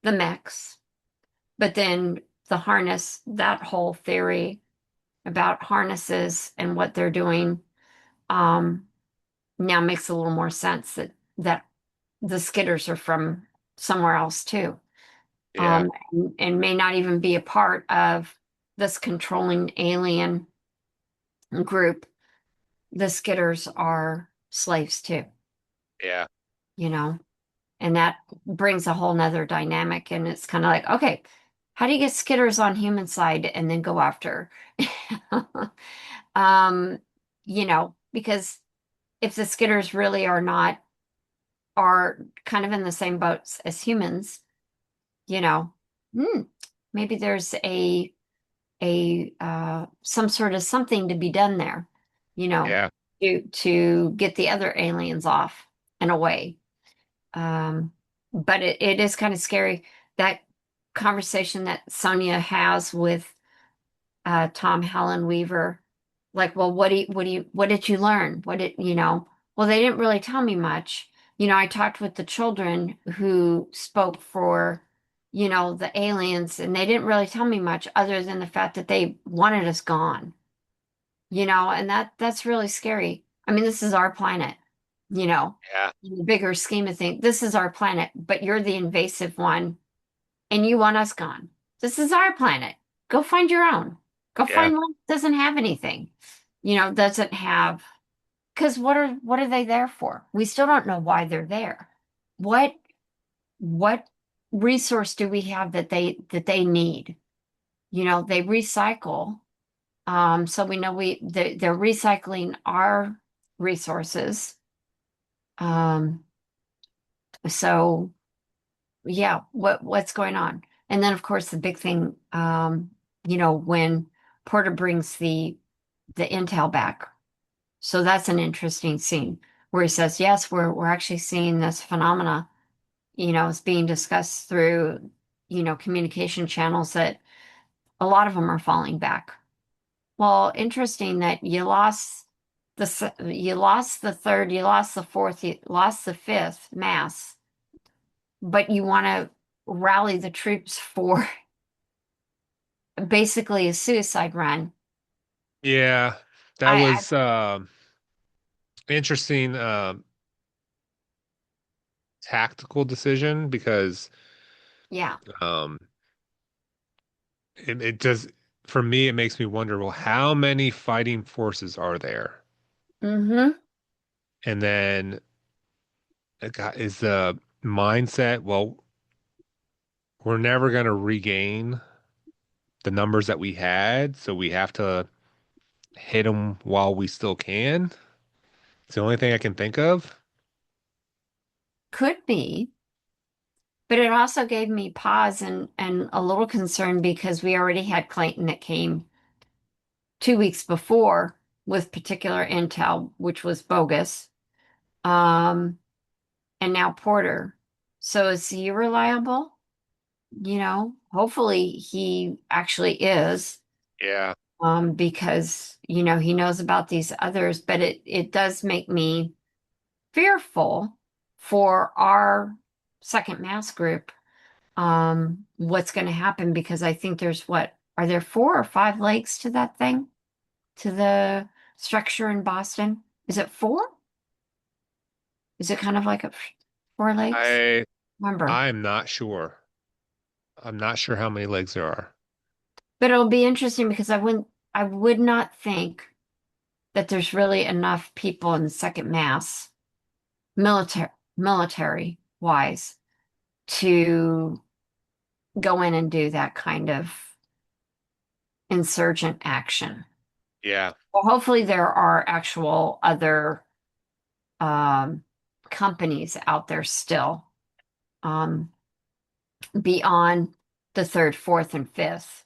the mechs. But then the harness, that whole theory about harnesses and what they're doing, um, now makes a little more sense that the skitters are from somewhere else too, Yeah. and may not even be a part of this controlling alien group. The skitters are slaves too. Yeah. you know, and that brings a whole nother dynamic. And it's kind of like, okay, how do you get skitters on human side and then go after? Um, because if the skitters really are kind of in the same boats as humans, you know, hmm, maybe there's a some sort of something to be done there, you know, Yeah. to get the other aliens off and away. But it is kind of scary that conversation that Sonia has with Tom Helen Weaver. Like, well, what did you learn? Well, they didn't really tell me much. I talked with the children who spoke for, the aliens, and they didn't really tell me much other than the fact that they wanted us gone, and that's really scary. I mean, this is our planet, you know, Yeah. in the bigger scheme of things. This is our planet, but you're the invasive one and you want us gone. This is our planet. Go find your own. Go Yeah. find one that doesn't have anything. Doesn't have because what are they there for? We still don't know why they're there. What what resource do we have that they need? They recycle. So we know they're recycling our resources. Um, so yeah, what's going on? And then of course the big thing, when Porter brings the intel back. So that's an interesting scene where he says, yes, we're actually seeing this phenomena, it's being discussed through, communication channels that a lot of them are falling back. Well, interesting that you lost the third, you lost the fourth, you lost the fifth mass, but you want to rally the troops for basically a suicide run. Yeah. That I was interesting tactical decision because yeah. um it does for me it makes me wonder, well, how many fighting forces are there? Mm-hmm. And then is the mindset, well, we're never going to regain the numbers that we had, so we have to hit them while we still can. It's the only thing I can think of. Could be, but it also gave me pause and a little concern because we already had Clayton that came 2 weeks before with particular intel, which was bogus. Um, and now Porter. So is he reliable? Hopefully he actually is, Yeah. because, he knows about these others, but it does make me fearful for our second mass group, what's going to happen because I think are there 4 or 5 legs to that thing, to the structure in Boston? Is it four? Is it kind of like 4 legs? I Remember. I'm not sure. I'm not sure how many legs there are. But it'll be interesting because I would not think that there's really enough people in the second mass, military wise, to go in and do that kind of insurgent action. Yeah. Well, hopefully there are actual other um, companies out there still, um, beyond the third, fourth, and fifth,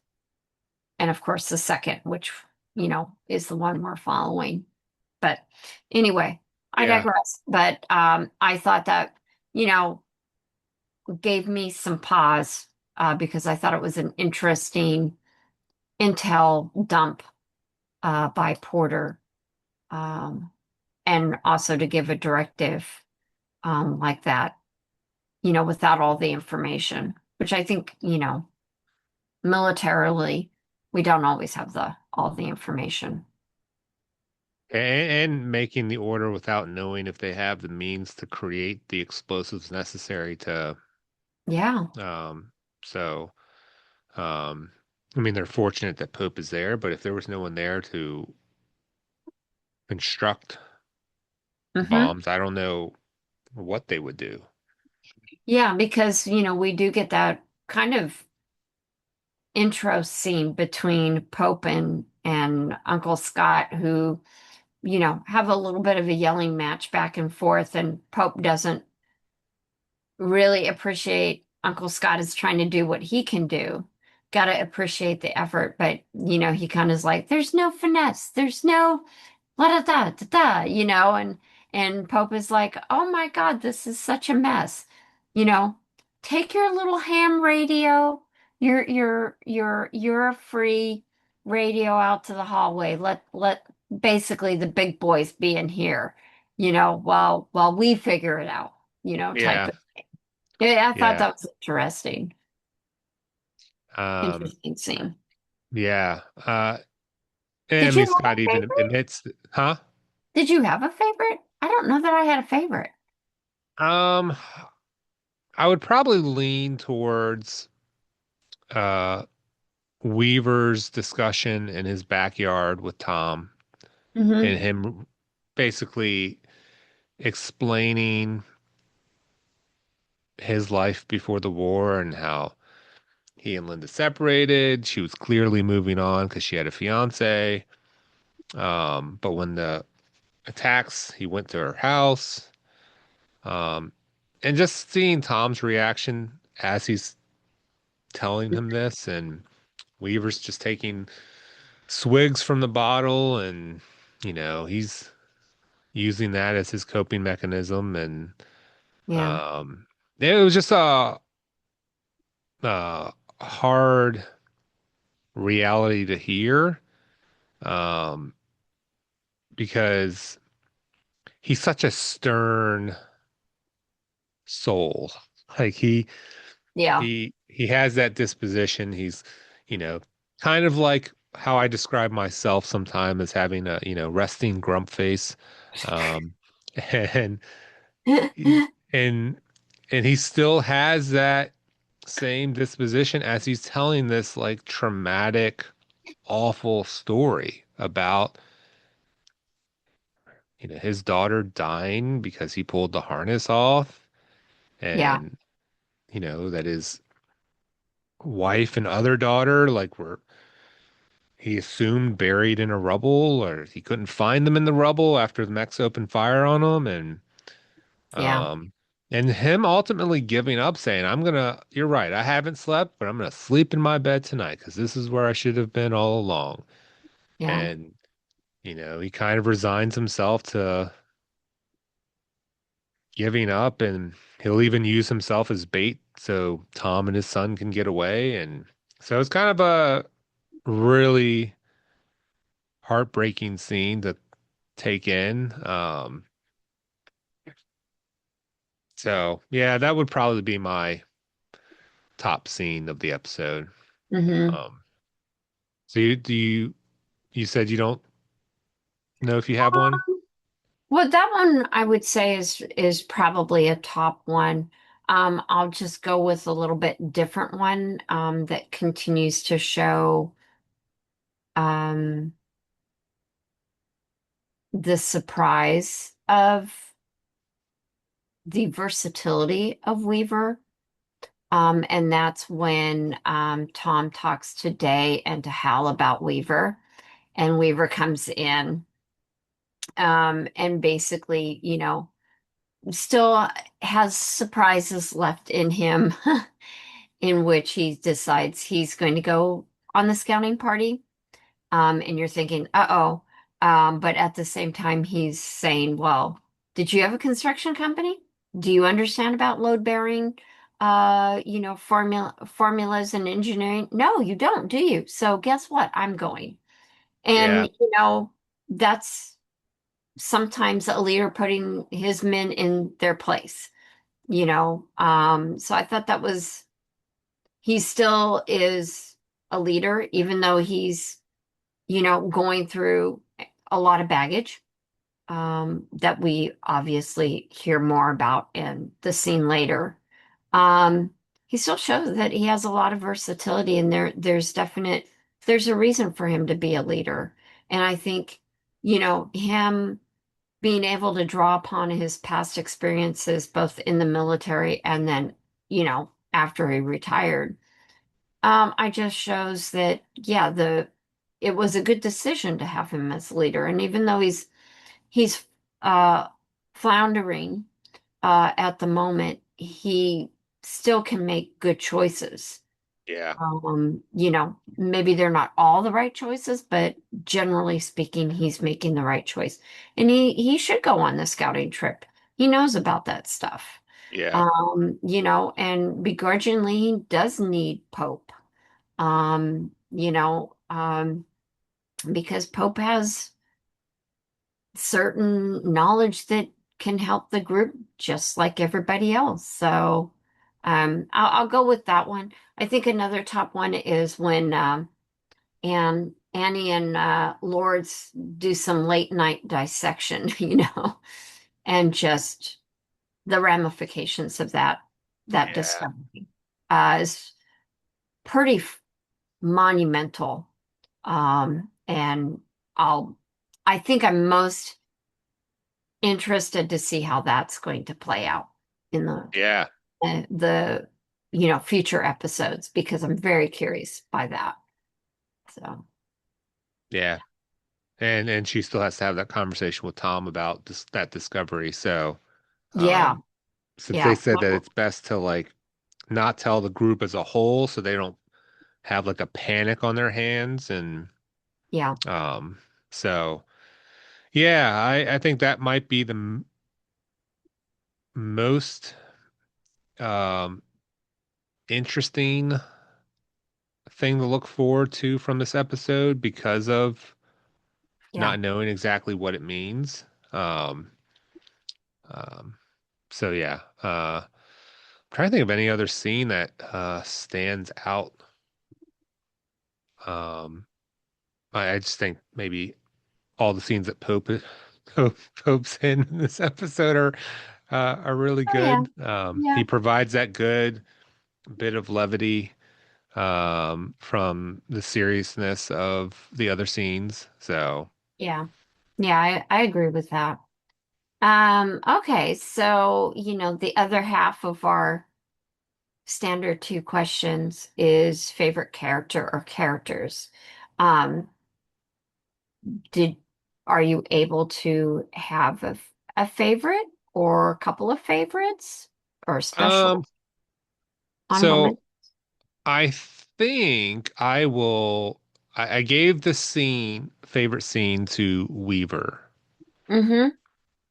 and of course the second, which is the one we're following. But anyway, I Yeah. digress. But I thought that you know gave me some pause, because I thought it was an interesting intel dump, by Porter, um, and also to give a directive, like that, without all the information, which I think, militarily, we don't always have the all the information. And making the order without knowing if they have the means to create the explosives necessary to Yeah. um so I mean they're fortunate that Pope is there, but if there was no one there to construct Mm-hmm. bombs, I don't know what they would do. Yeah, because, we do get that kind of intro scene between Pope and Uncle Scott, who, have a little bit of a yelling match back and forth, and Pope doesn't really appreciate Uncle Scott is trying to do what he can do. Got to appreciate the effort, but he kind of is like, there's no finesse, there's no la da da da da, and Pope is like, oh my God, this is such a mess. You know, take your little ham radio, your free radio out to the hallway. Let basically the big boys be in here, while we figure it out, type Yeah, of. Yeah, I thought yeah, that was interesting. um, Interesting scene. yeah. Did I you mean, have Scott a even favorite? admits, huh? Did you have a favorite? I don't know that I had a favorite. Um, I would probably lean towards uh Weaver's discussion in his backyard with Tom Hmm. and him basically explaining his life before the war and how he and Linda separated. She was clearly moving on because she had a fiance. But when the attacks, he went to her house. Um, and just seeing Tom's reaction as he's telling him this, and Weaver's just taking swigs from the bottle, and he's using that as his coping mechanism, and Yeah, um, it was just a hard reality to hear, um, because he's such a stern soul. Like yeah, he has that disposition. He's, you know, kind of like how I describe myself sometimes as having a, resting grump face. Um, and he, and and he still has that same disposition as he's telling this like traumatic, awful story about, his daughter dying because he pulled the harness off, yeah, and that his wife and other daughter like were he assumed buried in a rubble, or he couldn't find them in the rubble after the mechs opened fire on them, yeah, um and him ultimately giving up, saying, you're right, I haven't slept, but I'm gonna sleep in my bed tonight because this is where I should have been all along. yeah, And he kind of resigns himself to giving up, and he'll even use himself as bait so Tom and his son can get away. And so it's kind of a really heartbreaking scene to take in. So yeah, that would probably be my top scene of the episode. hmm. Um, so you said you don't know if you have one? Well, that one I would say is probably a top one. I'll just go with a little bit different one that continues to show um, the surprise of the versatility of Weaver. And that's when Tom talks to Day and to Hal about Weaver, and Weaver comes in and basically, still has surprises left in him, in which he decides he's going to go on the scouting party. And you're thinking, uh-oh. But at the same time, he's saying, well, did you have a construction company? Do you understand about load bearing, formulas and engineering? No, you don't, do you? So guess what? I'm going. And, Yeah, that's sometimes a leader putting his men in their place, So I thought he still is a leader, even though he's going through a lot of baggage that we obviously hear more about in the scene later. Um, he still shows that he has a lot of versatility, and there's a reason for him to be a leader. And I think, him. being able to draw upon his past experiences, both in the military and then, after he retired, I just shows that, yeah, it was a good decision to have him as leader. And even though he's uh, floundering at the moment, he still can make good choices. Yeah. Maybe they're not all the right choices, but generally speaking, he's making the right choice. And he should go on the scouting trip. He knows about that stuff. Yeah. And begrudgingly, he does need Pope. Um, you know, um, because Pope has certain knowledge that can help the group just like everybody else. So I'll go with that one. I think another top one is when Annie and Lords do some late night dissection, and just the ramifications of that Yeah. discovery is pretty monumental. And I'll I think I'm most interested to see how that's going to play out in Yeah. the future episodes because I'm very curious by that. So Yeah. And she still has to have that conversation with Tom about that discovery. So, yeah, um, since they yeah, said that it's best to like not tell the group as a whole, so they don't have like a panic on their hands, and yeah, um, so yeah, I think that might be the m most um interesting thing to look forward to from this episode because of yeah. not knowing exactly what it means. Um, um, so yeah, I'm trying to think of any other scene that stands out. Um, I just think maybe all the scenes that Pope's in this episode are really Oh yeah, good. yeah, He provides that good bit of levity from the seriousness of the other scenes. So, yeah, yeah. I agree with that. Okay, so the other half of our standard two questions is favorite character or characters. Um, did Are you able to have a favorite or a couple of favorites or um, special honorable so mention? I think I gave the favorite scene to Weaver. Mm-hmm.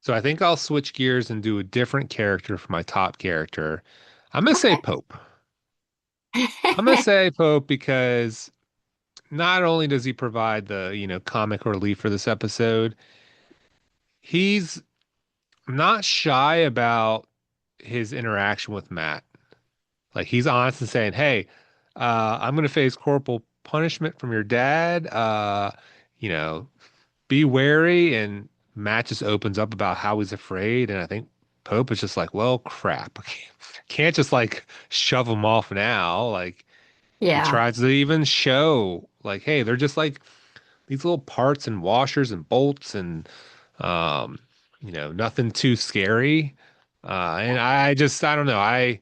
So I think I'll switch gears and do a different character for my top character. I'm gonna say Okay. Pope. I'm gonna say Pope because not only does he provide the, comic relief for this episode, he's not shy about his interaction with Matt. Like he's honest and saying, "Hey, I'm gonna face corporal punishment from your dad. You know, be wary." And Matt just opens up about how he's afraid, and I think Pope is just like, "Well, crap. Can't just like shove him off now." Like he Yeah, tries to even show, like, "Hey, they're just like these little parts and washers and bolts and um, nothing too scary." And I don't know. I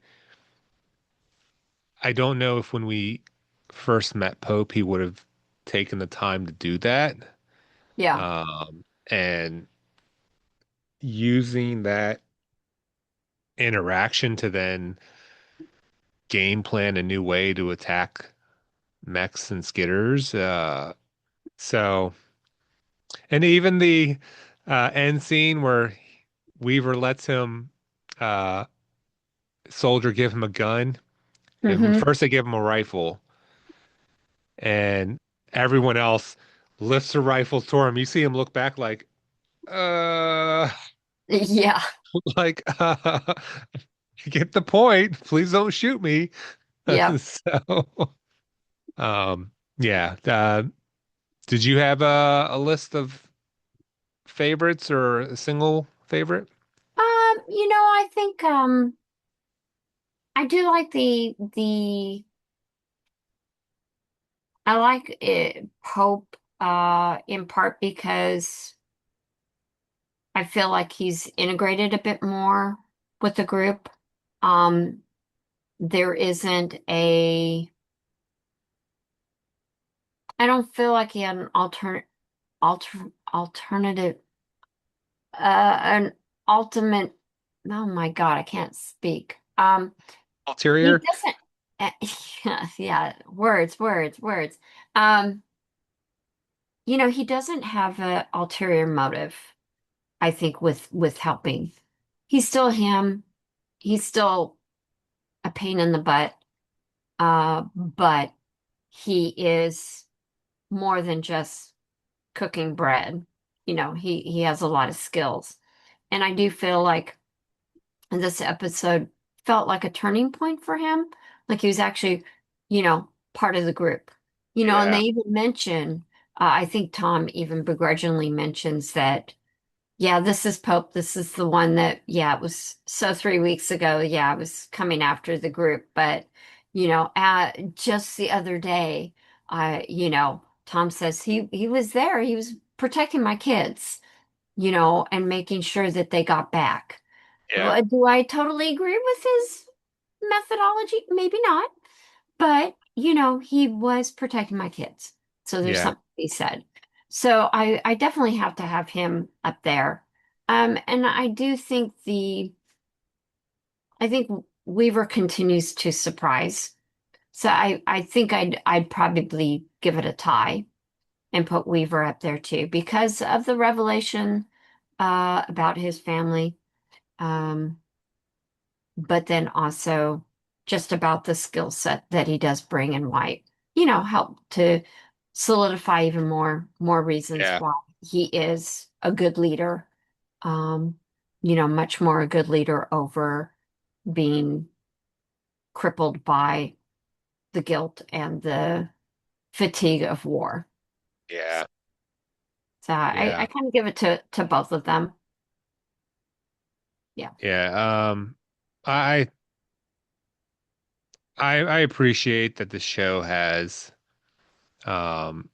don't know if when we first met Pope, he would have taken the time to do that. yeah, And using that interaction to then game plan a new way to attack mechs and skitters. So, and even the end scene where Weaver lets him, uh, soldier give him a gun. And mm-hmm. first they give him a rifle, and everyone else lifts a rifle toward him. You see him look back like, uh, Yeah, like, get the point. Please don't shoot me. yeah. So, yeah. Did you have a list of favorites or a single favorite? I think I do like the I like it, Pope in part because I feel like he's integrated a bit more with the group. Um, there isn't a, I don't feel like he had an alternative, an ultimate, oh my God, I can't speak. He Ulterior? doesn't, yeah, yeah, words. Um, he doesn't have an ulterior motive, I think, with helping. He's still him. He's still a pain in the butt. But he is more than just cooking bread. He has a lot of skills. And I do feel like this episode felt like a turning point for him. Like he was actually, part of the group. And they Yeah. even mention, I think Tom even begrudgingly mentions that, yeah, this is Pope. This is the one that, yeah, it was so 3 weeks ago. Yeah, I was coming after the group. But, just the other day, Tom says he was there. He was protecting my kids, and making sure that they got back. Yeah. Do I totally agree with his methodology? Maybe not. But, he was protecting my kids. So there's Yeah. something to be said. So I definitely have to have him up there. And I do think I think Weaver continues to surprise. So I think I'd probably give it a tie and put Weaver up there too because of the revelation about his family. Um, but then also just about the skill set that he does bring and why, help to solidify even more reasons Yeah. why he is a good leader. Um, much more a good leader over being crippled by the guilt and the fatigue of war. Yeah. So I Yeah. kind of give it to both of them. Yeah. Yeah. I I appreciate that the show has um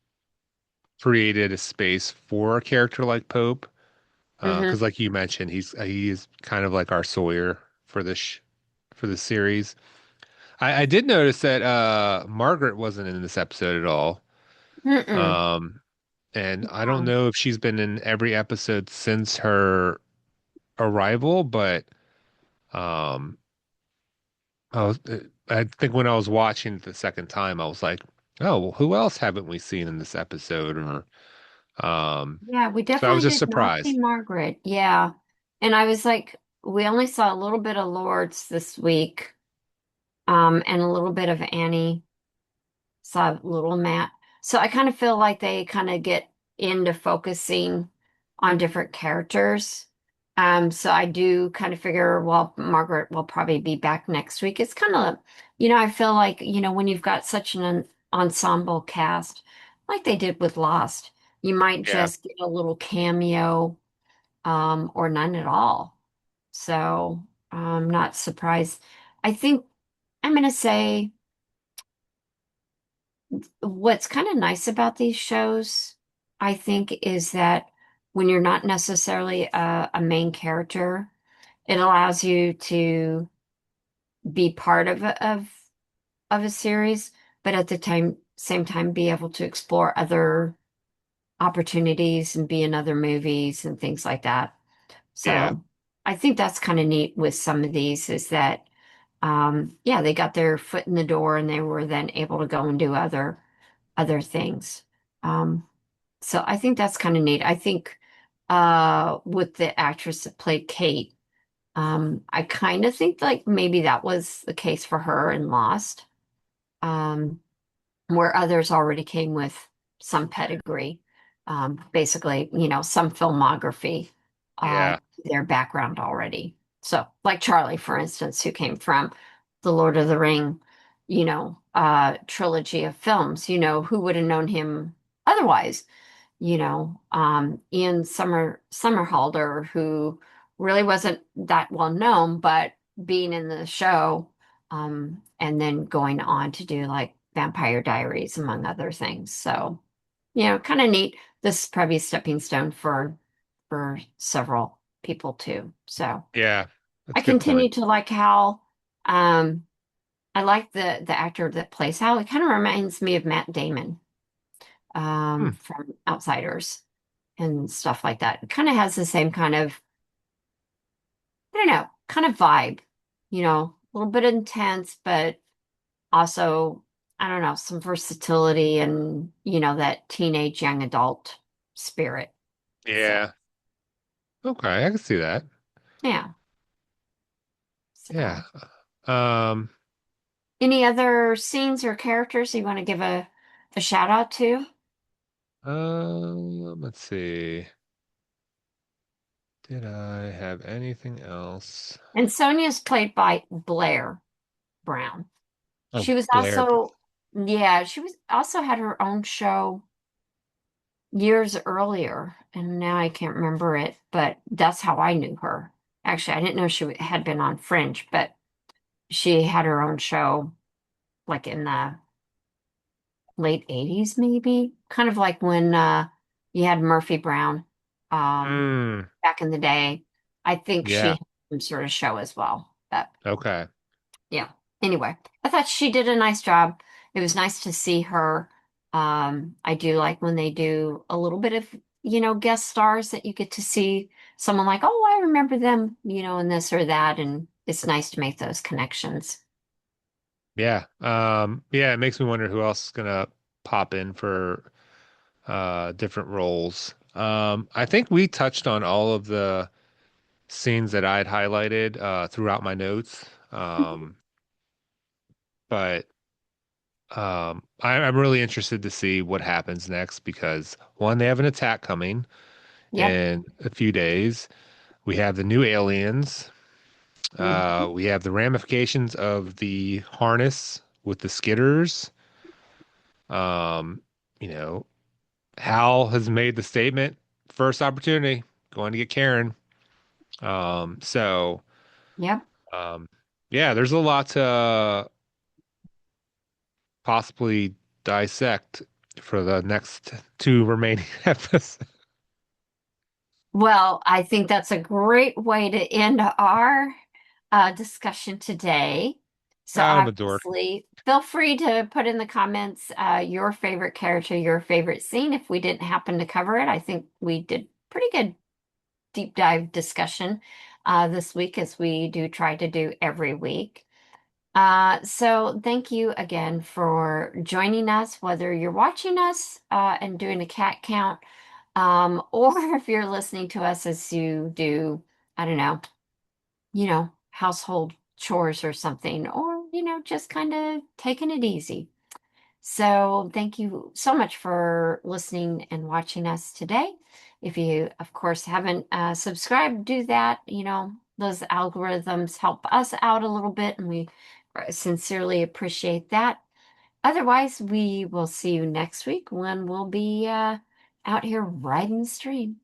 created a space for a character like Pope. Hmm. Because like you mentioned, he's kind of like our Sawyer for for the series. I did notice that Margaret wasn't in this episode at all. Mm-mm. Um, and I don't No. know if she's been in every episode since her arrival, but um, I think when I was watching it the second time, I was like, oh, well, who else haven't we seen in this episode? Yeah, we So I was definitely just did not see surprised. Margaret. Yeah. And I was like, we only saw a little bit of Lords this week, and a little bit of Annie, saw little Matt. So I kind of feel like they kind of get into focusing on different characters. So I do kind of figure, well, Margaret will probably be back next week. It's kind of, I feel like, when you've got such an ensemble cast, like they did with Lost, you might Yeah, just get a little cameo, or none at all. So I'm not surprised. I think I'm going to say what's kind of nice about these shows, I think, is that when you're not necessarily a main character, it allows you to be part of a series, but at the same time be able to explore other opportunities and be in other movies and things like that. yeah, So I think that's kind of neat with some of these is that, yeah, they got their foot in the door and they were then able to go and do other things. Um, so I think that's kind of neat. I think with the actress that played Kate, I kind of think like maybe that was the case for her in Lost. Where others already came with some pedigree, basically, some filmography, yeah, their background already. So, like Charlie, for instance, who came from the Lord of the Ring, trilogy of films, who would have known him otherwise? Ian Somerhalder, who really wasn't that well known, but being in the show, and then going on to do like Vampire Diaries, among other things. So, kind of neat. This is probably a stepping stone for for several people too. So Yeah, that's I a good continue point. to like Hal. I like the actor that plays Hal. He kind of reminds me of Matt Damon Hmm. from Outsiders and stuff like that. It kind of has the same kind of, I don't know, kind of vibe, a little bit intense, but also, I don't know, some versatility and, that teenage young adult spirit. So, Yeah. Okay, I can see that. yeah. Yeah. So, Um, any other scenes or characters you want to give a shout out to? let's see. Did I have anything else? And Sonia's played by Blair Brown. Oh, She was Blair. also, yeah, she was also had her own show years earlier, and now I can't remember it, but that's how I knew her. Actually, I didn't know she had been on Fringe, but she had her own show like in the late 80s, maybe, kind of like when you had Murphy Brown Mm, back in the day. I think she yeah. had some sort of show as well. But Okay. yeah. Anyway, I thought she did a nice job. It was nice to see her. I do like when they do a little bit of, guest stars that you get to see someone like, oh, I remember them, in this or that. And it's nice to make those connections. Yeah. Yeah, it makes me wonder who else is gonna pop in for different roles. I think we touched on all of the scenes that I'd highlighted throughout my notes. But I'm really interested to see what happens next because one, they have an attack coming Yep. in a few days. We have the new aliens. Mhm. We have the ramifications of the harness with the skitters. Um, you know, Hal has made the statement, first opportunity, going to get Karen. So Yep. um, yeah, there's a lot to possibly dissect for the next two remaining episodes. Well, I think that's a great way to end our discussion today. So I'm a dork. obviously, feel free to put in the comments your favorite character, your favorite scene. If we didn't happen to cover it, I think we did pretty good deep dive discussion this week, as we do try to do every week. So thank you again for joining us, whether you're watching us and doing a cat count, or if you're listening to us as you do, I don't know, household chores or something, or, just kind of taking it easy. So thank you so much for listening and watching us today. If you, of course, haven't subscribed, do that. Those algorithms help us out a little bit, and we sincerely appreciate that. Otherwise, we will see you next week when we'll be out here riding the stream.